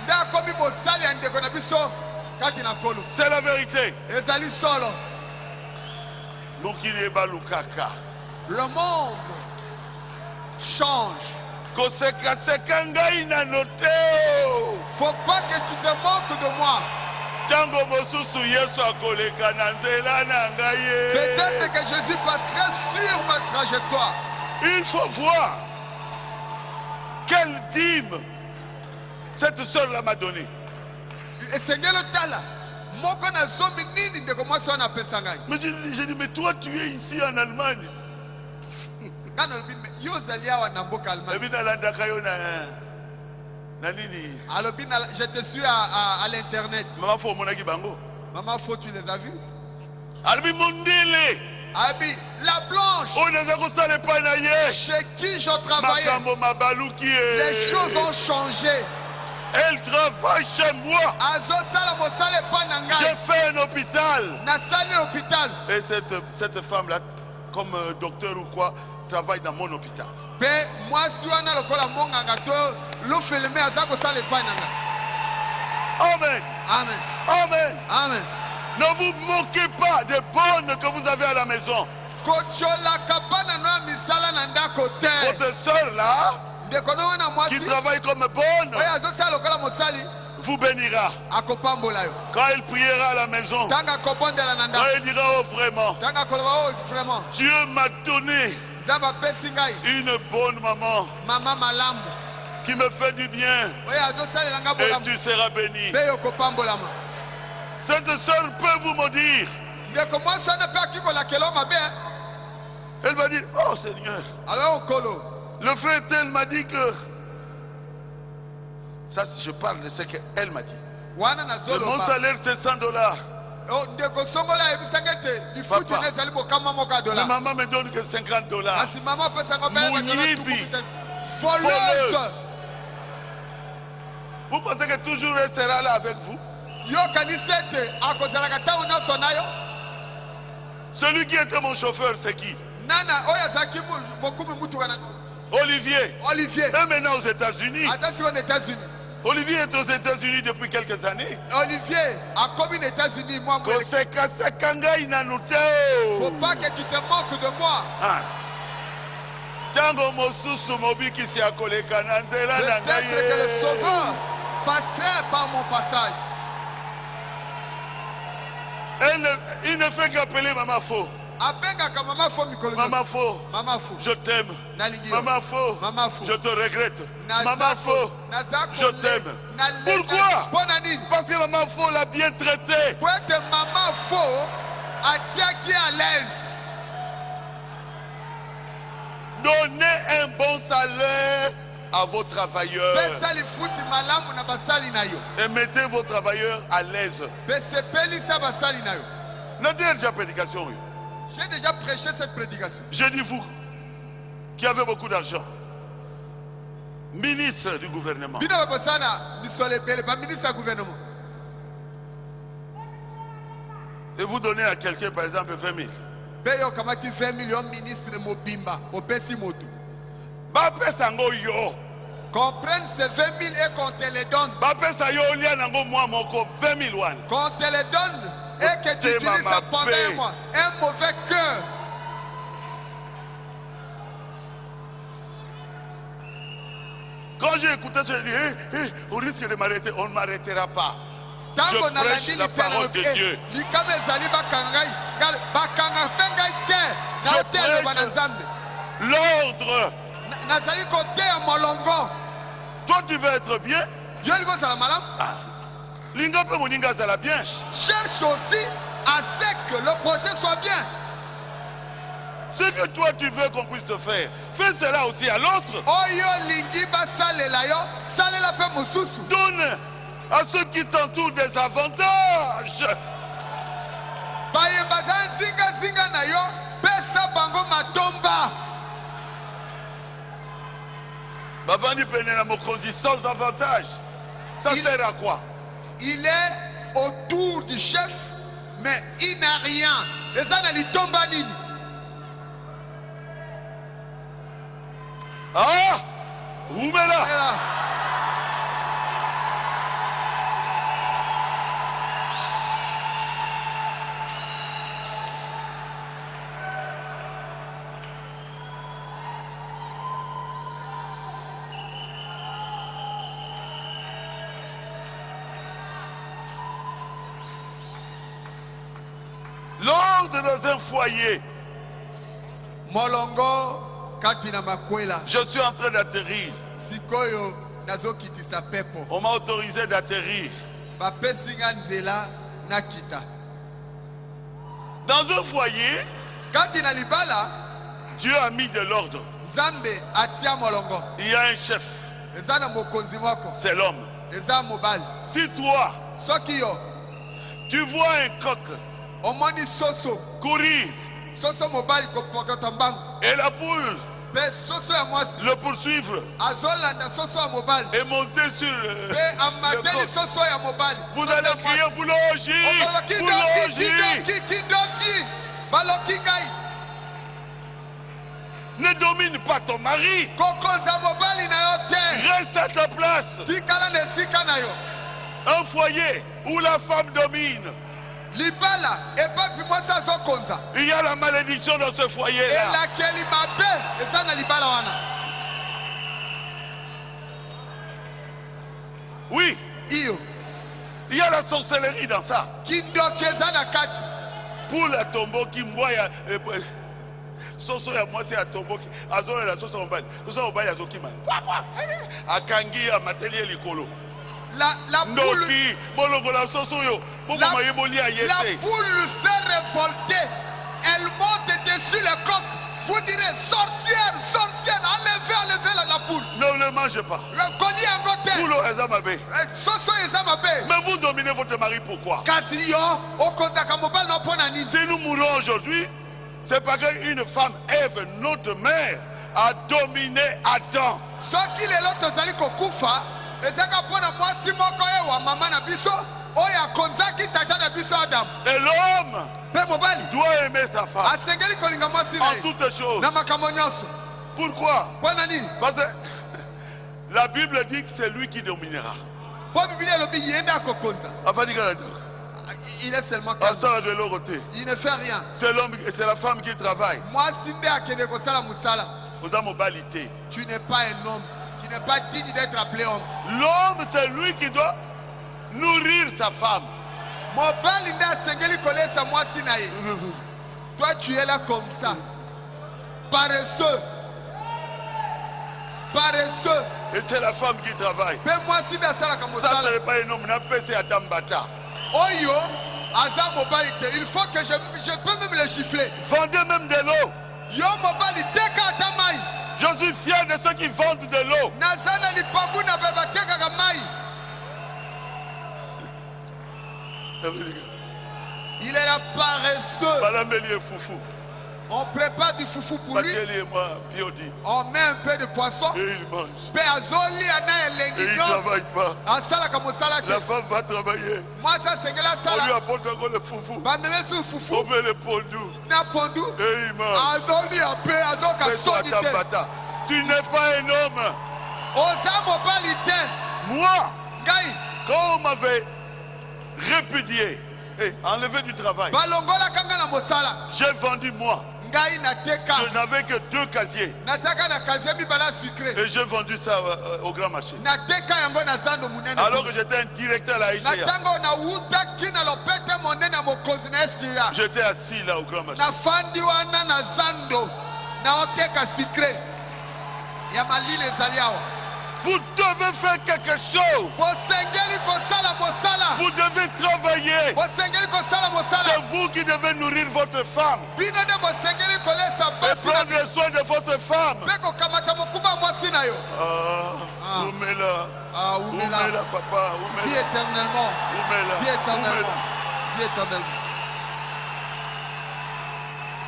nde akomi bosali ya ndeko na biso kati na kolo. C'est la vérité. Ezali solo. Mokili ebalukaka. Le monde change. Kosekaseka ngai na note. Faut pas que tu te moques de moi. Tango mosusu Yesu akoleka na nzela na ngai ye. Peut-être que Jésus passerait sur ma trajectoire. Il faut voir quelle dîme cette sœur-là m'a donné. Et Seigneur le tala. Moko na zomi nini ndeko mwasi wana apesa ngai. Mais j'ai dit, mais toi tu es ici en Allemagne. Kana lobi yo zali awa na mboka Allemagne. Ebi nalandaka yo na nini. Alobi je te suis à l'internet. Maman fo monaki bango. Maman fo tu les as vus? Albi mondele. Abi la blanche. On les a kosala epai na ye. Chez qui je travaillais. Makambo mabaluki ye. Les choses ont changé. Elle travaille chez moi. Azo sala mosala epai na ngai. J'ai fait un hôpital. Na sali hôpital. Et cette femme-là, comme docteur ou quoi, travaille dans mon hôpital. Pe mwasi wana lokola monganga to lo filme aza kosala epai na ngai. Amen. Amen. Amen. Amen. Ne vous moquez pas des bonnes que vous avez à la maison. Kochola kapana no misala na ndako te. Votre soeur là, Ndeko no wana mwasi. qui travaille comme bonne, Oya azo sala lokola mosali. vous bénira. Akopambola yo. Quand il priera à la maison, Tanga kobondela na quand ndako. il dira, oh vraiment, Tanga koloba oh vraiment. Dieu m'a donné Nzamba pesi ngai. une bonne maman Mama malamu. qui me fait du bien Oya azo sala nga et bolamu. tu seras béni. Pe yo kopambolama. Cette soeur peut vous maudire. Ndeko mwasi wana pe akikola kelo mabe. Elle va dire, oh Seigneur, Alors okolo. le frère tel m'a dit que... Ça, je parle de ce qu'elle m'a dit. Wana na Que zolo mon ba. salaire, c'est $100. Oh, ndeko songola ebisanga te lifuti Papa. nezali bokama moka Mais dola. maman me donne que $50. Asi mama pesa ngo Mounibi. voleuse. Voleuse. Vous pensez que toujours elle sera là avec vous? Yo kanisete akozalaka tango nyonso na yo. Celui qui était mon chauffeur, c'est qui? Nana oyo azalaki mokumi mutuka na Olivier. Olivier. Et maintenant aux États-Unis. Atasi aux États-Unis. Olivier est aux États-Unis depuis quelques années. Olivier a commis aux États-Unis moi moi. Faut pas que tu te moques de moi. Peut-être que le sauveur passerait par mon passage. Il ne fait qu'appeler Maman Faux. Maman Faux, Maman Faux, je t'aime. Maman Faux, Maman Faux, je te regrette. Maman Faux, je t'aime. Pourquoi? Parce que Maman Faux l'a bien traité. Pour être Maman Faux, à qui à l'aise. Donnez un bon salaire à vos travailleurs. Et mettez vos travailleurs à l'aise. La dernière prédication, oui. J'ai déjà prêché cette prédication. Je dis vous, qui avez beaucoup d'argent, ministre du gouvernement, et vous donnez à quelqu'un par exemple 20 000. 20 millions ministre Mobimba, Opesi Motu. Comprenne ces 20 000 et qu'on te les donne. Qu'on te les donne et que tu utilises ça pendant un mois. Un mauvais cœur. Quand j'ai écouté ça, j'ai dit, on risque de m'arrêter. On ne m'arrêtera pas. Je prêche la parole de Dieu. Je prêche l'ordre. Toi, tu veux être bien. Cherche aussi à ce que le projet soit bien. Ce que toi tu veux qu'on puisse te faire, fais cela aussi à l'autre. oyo lingi basalela yo salela pe mosusu. Donne à ceux qui t'entourent des avantages. Baye bazan zinga na yo pesa bango matomba. Bavani penena mokonzi sans avantage. Ça sert à quoi? Il est autour du chef, mais il n'a rien. Et ça n'a litomba nini. Ah, Roumela. Lors de dans un foyer, molongo katina makwela. Je suis en train d'atterrir. Sikoyo nazokitisa pepo. On m'a autorisé d'atterrir. Bapesinga nzela nakita. Dans un foyer, katina libala, Dieu a mis de l'ordre. Nzambe atia molongo. Il y a un chef. Ezana mokonzi wako. C'est l'homme. Eza mobali. Si toi, soki yo, tu vois un coq omoni soso courir, soso mobali kopokota mbangu, et la poule pe soso ya mwasi le poursuivre azolanda soso ya mobali et monter sur pe le amateli coq, soso ya mobali, vous allez crier boulangerie, boulangerie. Kidoki baloki ngai. Ne domine pas ton mari. Kokonza mobali na yo te. Reste à ta place. Tikala na esika na yo. Un foyer où la femme domine. Libala epapi mwasi azokonza. Il y a la malédiction dans ce foyer-là. Elakeli mabe eza na libala wana. Oui. Iyo. Il y a la sorcellerie dans ça. Kindoki eza na kati. Pour la tombeau qui mboya soso ya mwasi ya tombeau azole la soso mobali. Soso mobali azokima. Quoi akangi ya matelier likolo. La poule, la poule s'est révoltée. Elle monte dessus le coq. Vous direz sorcière, sorcière, enlevez la poule. Ne le mangez pas. Mais vous dominez votre mari pourquoi? Si nous mourons aujourd'hui, c'est parce qu'une femme, Ève, notre mère, a dominé Adam. Et l'homme doit aimer sa femme en toutes choses. Pourquoi? Parce que la Bible dit que c'est lui qui dominera. Il est seulement calme. Il ne fait rien. C'est l'homme, c'est la femme qui travaille. Tu n'es pas un homme. Tu n'es pas digne d'être appelé homme. L'homme, c'est lui qui doit nourrir sa femme. Toi, tu es là comme ça. Paresseux. Paresseux. Et c'est la femme qui travaille. Ça, ce n'est pas un homme. Oyo, il faut que je peux même le chiffler. Vendez même de l'eau. Yo mobali teka atamai. Je suis fier de ceux qui vendent de l'eau. Nazana lipabu na beba teka gamai. Il est là paresseux. On prépare du foufou pour lui. On met un peu de poisson. Et il mange. Et il ne travaille pas. La femme va travailler. On lui apporte encore le foufou. On met le pondu. Et il mange. Tu n'es pas un homme. Moi, quand on m'avait répudié et enlevé du travail, j'ai vendu moi. Je n'avais que 2 casiers. Et j'ai vendu ça au grand marché. Alors que j'étais un directeur à la IGA. J'étais assis là au grand marché. Vous devez faire quelque chose. Vous devez travailler. C'est vous qui devez nourrir votre femme. Et Vie éternellement. Vie éternellement. Vie éternellement.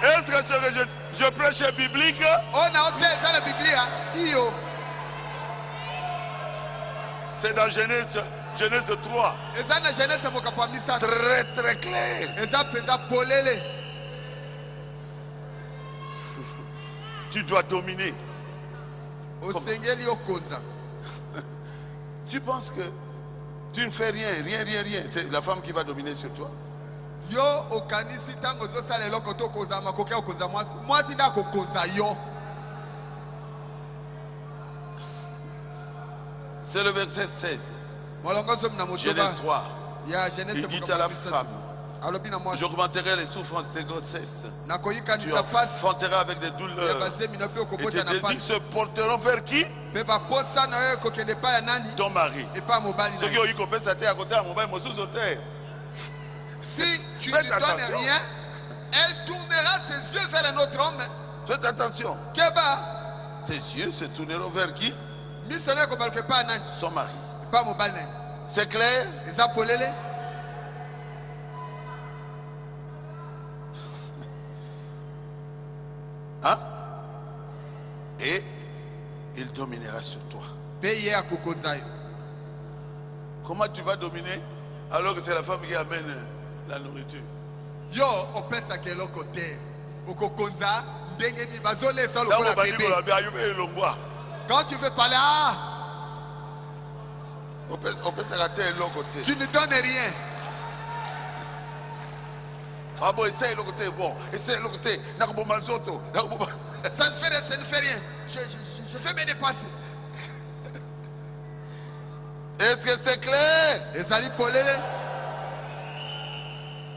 Est-ce que ce que je prêche est biblique? On a ôté ça la Bible. Iyo. C'est dans Genèse 3. Et ça na Genèse mokapo misa. Très très clair. Et ça penza polele. Tu dois dominer. Osengeli okonza. Tu penses que tu ne fais rien. C'est la femme qui va dominer sur toi. Yo okanisi tango zo sala eloko to koza makoke okonza mwasi. Mwasi na kokonza yo. C'est le verset 16. Molongozo mna motoba. Genèse 3. Ya Genèse Il dit à la femme, alobina mwasi. j'augmenterai les souffrances de tes grossesses. Nakoyika Tu nisa face. enfanteras avec des Ya douleurs. basemi na pe Et okobota tes na désirs face. se porteront vers qui? Beba posa na yo kokende pa ya nani? Ton mari. Et pas mobali Ce na qui yo. ont eu coupé sa tête à côté à mon bain, mon sous-sauté. Si tu Faites ne lui donnes attention. rien, elle tournera ses yeux vers un autre homme. Faites attention. Keba, Ses yeux se tourneront vers qui? missionnaire ko balke pa nani? Son mari. Pas mobali na yo. C'est clair? Eza polele. Hein? Et il dominera sur toi. Pe ye akokonza yo. Comment tu vas dominer alors que c'est la femme qui amène la nourriture? Yo opesa ke eloko te. Okokonza ndenge ni bazolesa Dans lokola mon bandi, bébé. on l'a bien allumé le longbois. Quand tu veux parler, ah, On peut se rater l'autre côté. tu ne donnes rien. Ah bon, essaye l'autre côté. Bon, essaye l'autre côté. Ça ne fait rien. Je fais mes dépenses. Est-ce que c'est clair? Ezali polele.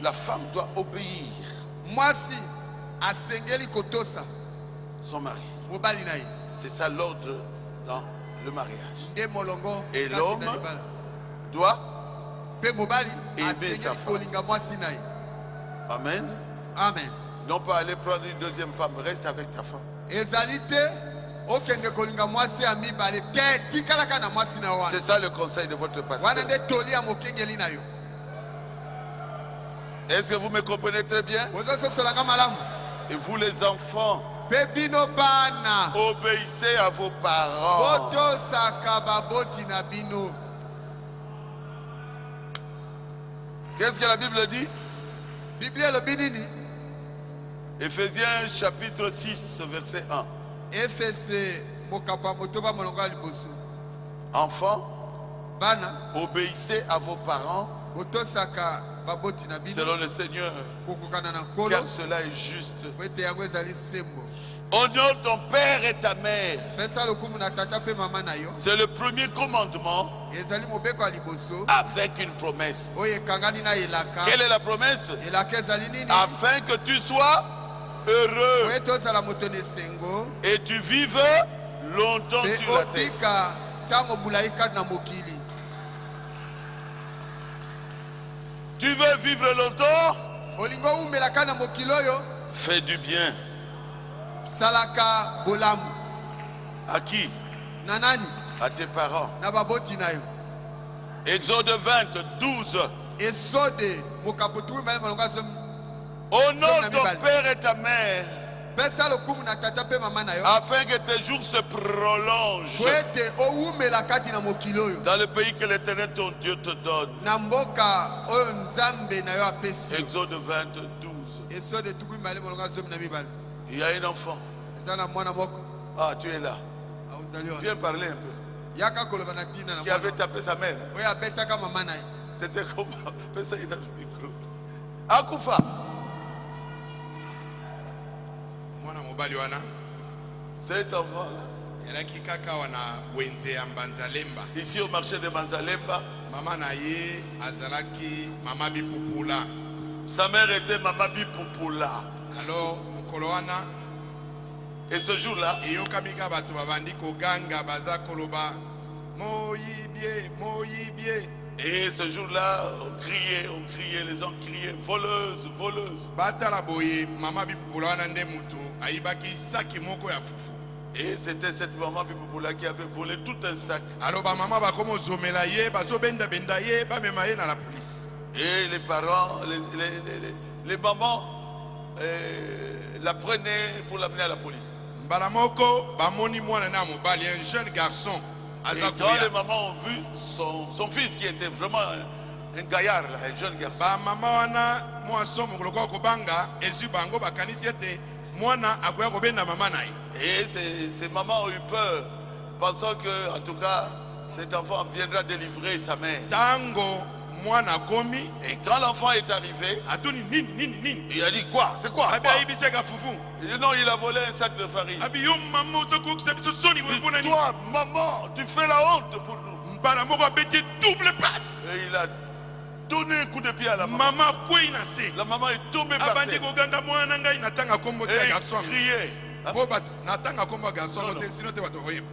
La femme doit obéir Mwasi asengeli kotosa son mari. mobali na ye. C'est ça l'ordre dans le mariage. Nde molongo. Et kati l'homme na libala. doit. Pe mobali aimer asengeli sa femme. kolinga mwasi na ye. Amen. Amen. Non pas aller prendre une deuxième femme. Reste avec ta femme. Ezali te okende kolinga mwasi ya mibale te tikalaka na mwasi na wana. C'est ça le conseil de votre pasteur. Wana nde toli ya mokengeli na yo. Est-ce que vous me comprenez très bien? Ozososolanga malamu. Et vous les enfants, Pe bino bana. obéissez à vos parents. Botosaka baboti na bino. Qu'est-ce que la Bible dit? Biblia elobi nini? Éphésiens chapitre 6 verset 1. Efese mokapa motoba molongo ya liboso. Enfants, Bana obéissez à vos parents botosaka baboti na bino selon le Seigneur, kokokana na nkolo car cela est juste. po ete yango ezali sembo. Honore ton père et ta mère. Pesa lokumu na tata pe mama na yo. C'est le premier commandement Ezali mobeko ya liboso avec une promesse. oyo ekangani na elaka. Quelle est la promesse? Elaka ezali nini? Afin que tu sois heureux Po ete ozala moto na esengo et tu vives longtemps pe sur la terre. otika ntango molai kati na mokili. Tu veux vivre longtemps? Olingo umela kati na mokili oyo Fais du bien. salaka bolamu. À qui? Na nani? À tes parents. Na baboti na yo. Exode 20, 12. Esode mokapo tu mali molongo azo. Honore ton père et ta mère, Pesa lokumu na tata pe mama na yo. afin que tes jours se prolongent Po ete owumela kati na mokili oyo. dans le pays que l'Éternel ton Dieu te donne. Na mboka oyo nzambe na yo apesi yo. Exode 20, 12. Esode tuku mali molongo azo na mibale. Il y a un enfant. Eza na mwana moko. Ah, tu es là. Auzali wana. Viens parler un peu. Yaka koloba na tina na Qui avait mwana. tapé sa mère. Oyo abetaka mama na ye. C'était comment? Personne n'a le micro. Akoufa. Mwana mobali wana Cet enfant-là. elaki kaka wana wenze ya Mbanzalemba. Ici au marché de Manzalemba. Mama na ye azalaki mama bipupula. Sa mère était Mama Bipupula. Alors mokolo wana Et ce jour-là, eyokami ka bato babandi koganga baza koloba moyibie moyibie. et ce jour-là, on criait, les gens criaient, voleuse, voleuse. Batala boye mama bipupula wana nde mutu ayibaki saki moko ya fufu. Et c'était cette maman Pipopola qui avait volé tout un sac. Alors ba maman ba komo zomela ye ba zo benda benda ye ba mema ye na la police. Et les parents, les mamans la prenaient pour l'amener à la police. Mbala moko ba moni mwana na mobali un jeune garçon. Et quand les mamans ont vu son fils qui était vraiment un gaillard, là, un jeune garçon. Ba maman wana moi somo koloko ko banga ezu bango ba kanisi ete mwana akoya ko benda mama na ye. Et ces mamans ont eu peur, pensant que, en tout cas, cet enfant viendra délivrer sa mère. Tango mwana komi. Et quand l'enfant est arrivé, Atuni nini. il a dit quoi? C'est quoi? Abi aibiseka fufu. Il dit non, il a volé un sac de farine. Abi yo maman zoko kusabiso soni Et bona ni. toi, maman, tu fais la honte pour nous. Mbala moko abeti double patte. Et il a donné un coup de pied à la maman. Maman kwei na se. La maman est tombée par Abandi terre. ko ganga mwana ngai natanga kombo Et te il garçon. criait. Po bato natanga kombo garçon Non, te non. sino te bato voyez.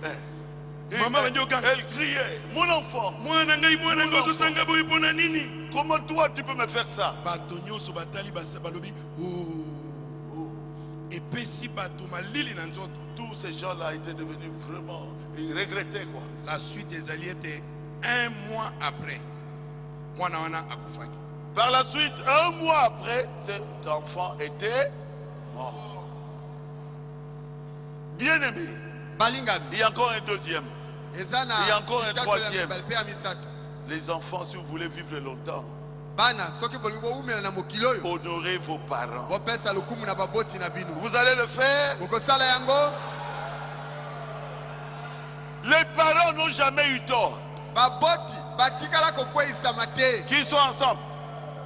Et Maman bandi ko ganga. elle criait, mon enfant, Mwana ngai mwana ngo to sanga boy pona nini. comment toi tu peux me faire ça? Bato nyonso batali basa balobi oh. Et pesi bato malili na nzoto. Tous ces gens-là étaient devenus vraiment, ils regrettaient quoi. La suite des alliés était un mois après. Mwana wana akufaki. Par la suite, un mois après, cet enfant était mort. Bien aimé, balingami il y a encore un deuxième. eza na Il y a encore un mitatu ya troisième. mibale mpe ya misato. Les enfants, si vous voulez vivre longtemps, bana soki bolingi boumela na mokili oyo honorez vos parents. bopesa lokumu na baboti na bino Vous allez le faire. bokosala yango. Les parents n'ont jamais eu tort. Baboti batikala kokweyisama te, Qu'ils soient ensemble,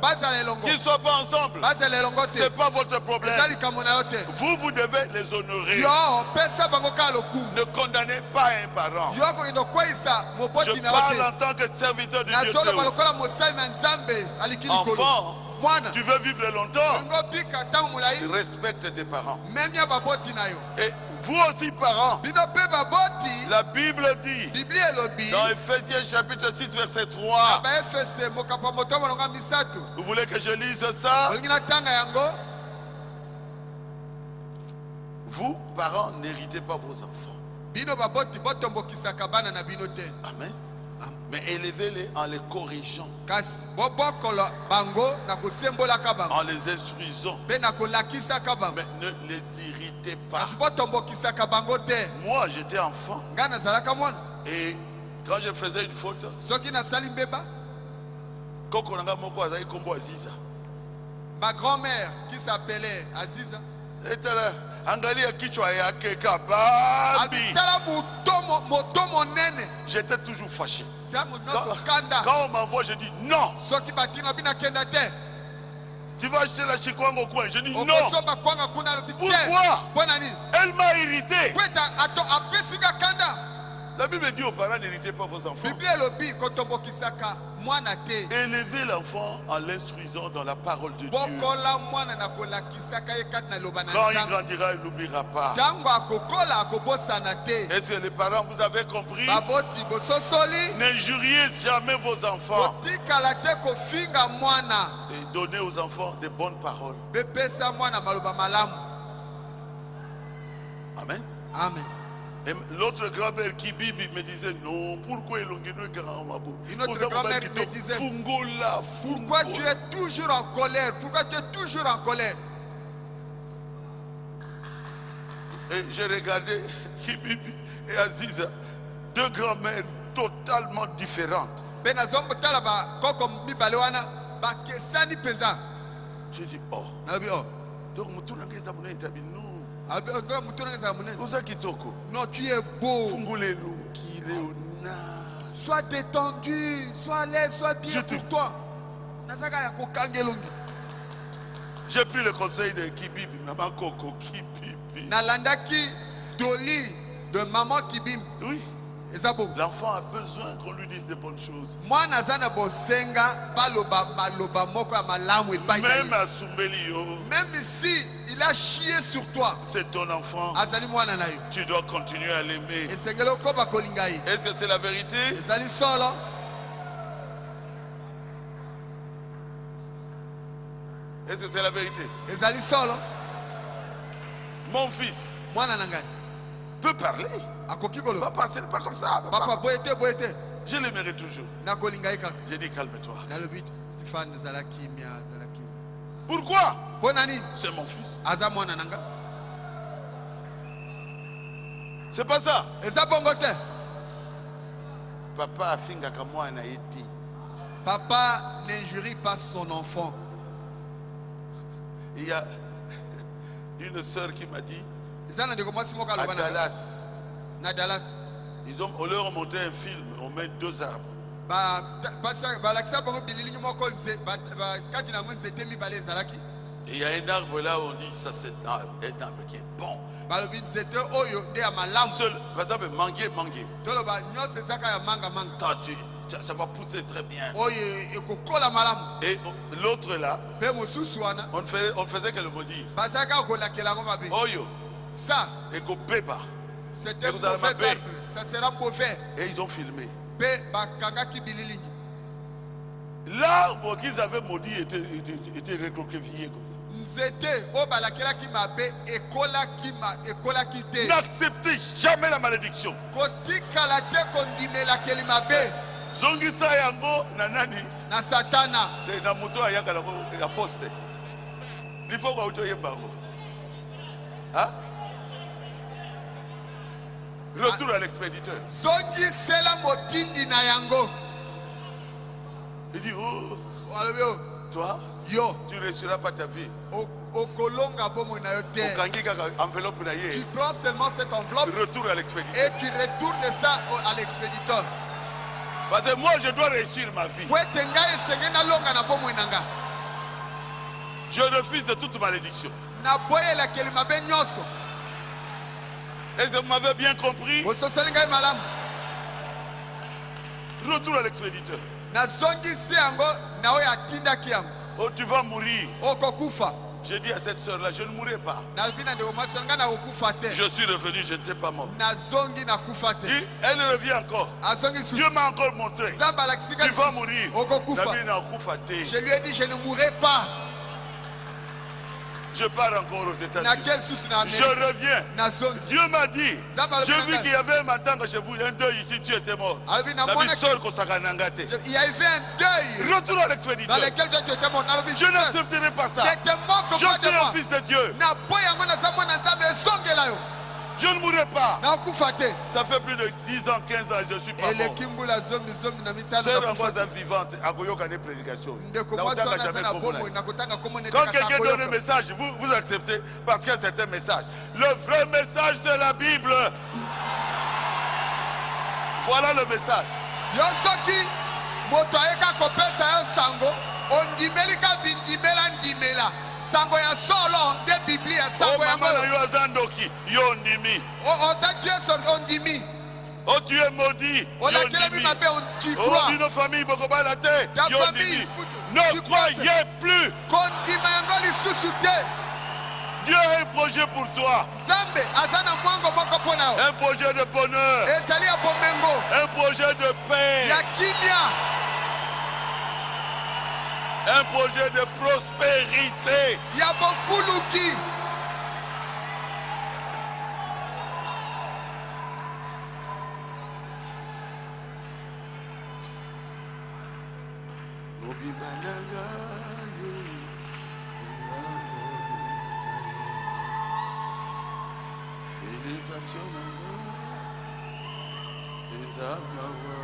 bazala elongo, qu'ils ne soient pas ensemble, bazala elongo ce te, n'est pas votre problème. eza likambo na yo te. Vous devez les honorer. Yo pesa bango kaka lokumu, Ne condamnez pas un parent. yo kokende kokweyisa Je moboti na parle yo en tant que serviteur de Dieu. nazoloba lokola mosali na Nzambe aliki likolo. Enfant, Mwana tu veux vivre longtemps, olingo bika ntango molai, respecte tes parents. memi ya baboti na yo. Et vous aussi, parents, Bino mpe baboti, la Bible dit Biblie elobi dans Ephésiens chapitre 6 verset 3. baefese mokapa moto molonga misato. Vous voulez que je lise ça? Olingi natanga yango. Vous, parents, n'héritez pas vos enfants. Bino baboti botombokisaka bana na bino te, Amen. Mais élevez-les en les corrigeant, kasi bobokolo bango na kosembolaka bango en les instruisant. mpe na kolakisaka bango, Mais ne les irritez pas. kasi botombokisaka bango te. Moi, j'étais enfant. Ngai nazalaka mwana, Et quand je faisais une faute, soki nasali mbeba, koko nanga moko azali kombo Aziza. ma grand-mère qui s'appelait Aziza Etala angalia kichwa yake kababi. alitala moto monene J'étais toujours fâché. ntango nyonso Quand kanda. on m'envoie, je dis non. Soki bakina bina kenda te, Tu vas acheter la chikwango au coin. Je dis non. okosomba kwanga kuna alobi te. Pourquoi? Mpona nini? Elle m'a irrité. Kweta ato apesinga kanda. La Bible dit aux parents, n'héritez pas vos enfants. Biblie elobi kotombokisaka mwana te, Élevez l'enfant en l'instruisant dans la parole de Dieu. bokola mwana na kolakisaka ye kati na loba na Quand il Nzambe. grandira, il n'oubliera pas. Ntango akokola akobosana te. Est-ce que les parents, vous avez compris? Baboti bososoli, N'injuriez jamais vos enfants. botikala te kofinga mwana, Et donnez aux enfants des bonnes paroles. bepesa mwana maloba malamu. Amen. Amen. Et l'autre grand-mère qui bibi me disait non, pourquoi il Une autre grand-mère me disait, Fungola, pourquoi tu es toujours en colère? Pourquoi tu es toujours en colère? Et j'ai regardé Kibibi et Aziza, deux grand-mères totalement différentes. Mpe nazomotala bakoko mibale wana bakesani mpenza. J'ai dit, oh, Nalobi oh, donc Moutounangeza Mouné tabi non. alobi oh, ndoya mutu nangeza munene. Oza Kitoko, Non, tu es beau. Fungole Lungi, Léonard. Sois détendu, sois à l'aise, sois bien Je te- pour toi. Nazaka ya kokangelongi. J'ai pris le conseil de Kibibi, maman Coco, Kibibi. Nalandaki doli de maman Kibim. Oui, Ezabo. l'enfant a besoin qu'on lui dise de bonnes choses. Mwana zana bosenga baloba maloba moko ya malamu epai na ye. Même à Soumbelio, Même si il a chié sur toi, c'est ton enfant. azali mwana na yo. Tu dois continuer à l'aimer. Esengeli okoba kolinga ye. Est-ce que c'est la vérité? Ezali solo. Est-ce que c'est la vérité? Ezali solo. Mon fils, Mwana na ngai. peut parler. akoki kolo Papa, ce n'est pas comme ça. papa boyete boyete Je l'aimerai toujours. nakolinga kaka J'ai dit calme-toi. nalobi Stéphane zala kimia zala kimia Pourquoi? pona nini C'est mon fils. aza mwana nanga C'est pas ça. eza bongo te Papa a finga kamwa na eti. papa n'injurie pas son enfant. Il y a une sœur qui m'a dit eza na ndeko mwasi moko à aloba na Dallas, na Dallas on leur a monté un film, on met 2 arbres. balakisa bango bililingi moko kati nango nzete mibale ezalaki Et il y a un arbre là où on dit ça c'est un arbre qui est bon. balobi nzete oyo nde ya malamu Seul, par exemple, manguer. toloba nyonso ezaka ya manga Ça va pousser très bien. oyo ekokola malamu Et l'autre là, mpe mosusu wana on faisait que le maudire. bazalaka kolakela yango mabe Oyo, ça et qu'on beba. c'était Et vous allez mauvais m'appeler. arbre ça sera mauvais Et ils ont filmé. mpe bakangaki bililingi L'arbre qu'ils avaient maudit était recroquevillé comme ça. nzete oyo balakelaki mabe ekolaki te N'acceptez jamais la malédiction. kotikala te kondimelakeli mabe Zongisa yango na nani na satana te na moto ayaka na ya poste. Il faut que auto yembango. Hein? Retour à l'expéditeur. zongisela motindi na yango Il dit oh, alobi o toi, yo tu ne réussiras pas ta vie. okolonga bomoi na yo te Okangi kaka enveloppe na tu ye. prends seulement cette enveloppe Retour à l'expéditeur. et tu retournes ça à l'expéditeur Parce que moi je dois réussir ma vie. po ete ngai esenge nalonga na bomoi na nga Je refuse de toute malédiction. naboyelakeli mabe nyonso Est-ce que vous m'avez bien compris? bososoli ngai malamu Retour à l'expéditeur. nazongisi yango na oyo atindaki yango Oh, tu vas mourir. okokufa J'ai dit à cette soeur-là, je ne mourrai pas. nalobi na ndeko mwasi ngai nakokufa te Je suis revenu, je n'étais pas mort. nazongi nakufa te Elle revient encore. azongi su Dieu m'a encore montré. nzambe alakisi ngai Tu vas lisusu, mourir. okokufa Nabi na okufa te. je lui ai dit je ne mourrai pas Je pars encore aux na États-Unis. quel susi na Je Amérique reviens. nazongi Dieu m'a dit, Nzambe alobi j'ai na vu ngai. qu'il y avait un matin que je vous un deuil ici, tu étais mort. alobi na Nabi mwana sort kosaka nangate. il y avait un deuil Retour à dans l'expéditeur. lequel toi tu étais mort nalobi Je n'accepterai pas ça. je te moque Je pas de suis un moi fils de Dieu. na po yango naza mwana nzambe ezongela yo Je ne mourrai pas. nakokufa te Ça fait plus de 10 ans, 15 ans, je ne suis pas mort. eleki mbula zomi na mitano Sœur nakufa Angoisa vivante, akoyoka des prédications. ndeko Na mwasi otanga wana aza jamais na kombo na bomoi ye. nakotanga kombo nete Quand kaka quelqu'un donne un akoyoka. message, vous acceptez parce que c'est un message. Le vrai message de la Bible. Voilà le message. yo soki moto ayeka kopesa yo sango ondimeli ka bindimela ndimela sango ya solo nde biblia Oh sango maman yango na yo azandoki, yo ndimi. otaki yeso ondimi Oh tu es maudit, yo olakelemi ndimi. mabe tu Oh crois dino famille bokobala te, Ta yo famille, ndimi. tu Ne crois croyez plus. kondima yango lisusu te Dieu a un projet pour toi. nzambe aza na mwango moko mpo na yo Un projet de bonheur, ezali ya bomengo un projet de paix, ya kimia un projet de prospérité. ya bofuluki Mobimba na ngai, élévation na ngai, eza mawa.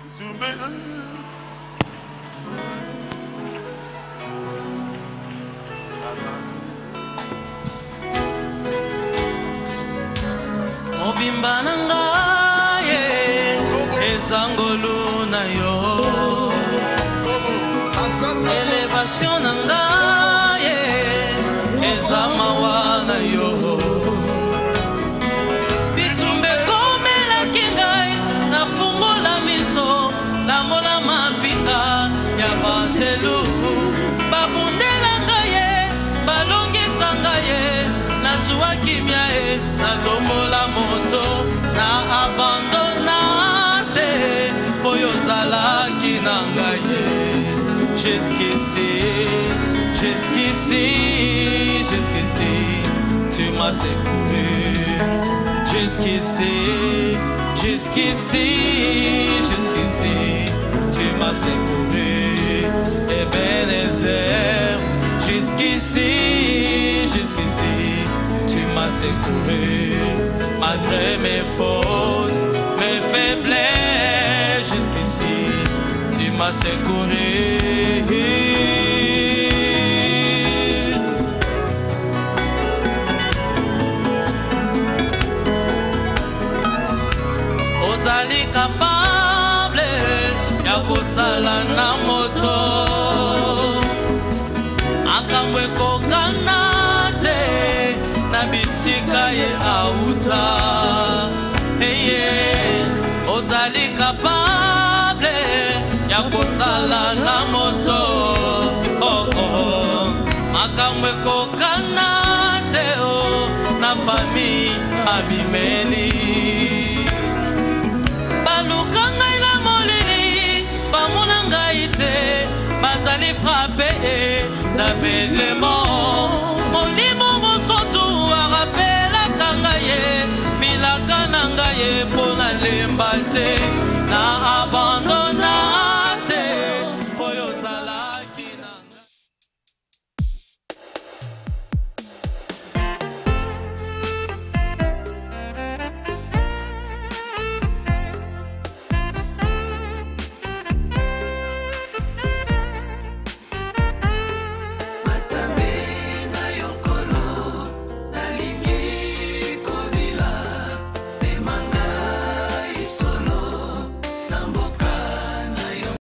Ntumbe, mobimba na ngai ezangolu na yo elevation na ngai eza mawa na yo bitumba ekomelaki ngai nafungola miso namola mapinga ya banzelu babundela ngai ye balongisa ngai ye nazwa kimia ye natombola moto na abandona te po yozalaki na ngai ye jusqu'ici tu m'as secouru. Jusqu'ici, jusqu'ici, jusqu'ici, tu m'as secouru. Ebenezer, jusqu'ici, jusqu'ici, tu m'as secouru. Malgré mes fautes, mes faiblesses, jusqu'ici, tu m'as secouru. Ozali capable ya kosala na moto akamwe kokana te na bisika ye auta. Eye ozali capable ya kosala na moto akamwe kokana te na famille abimeli. Bazali frappé, David le mort.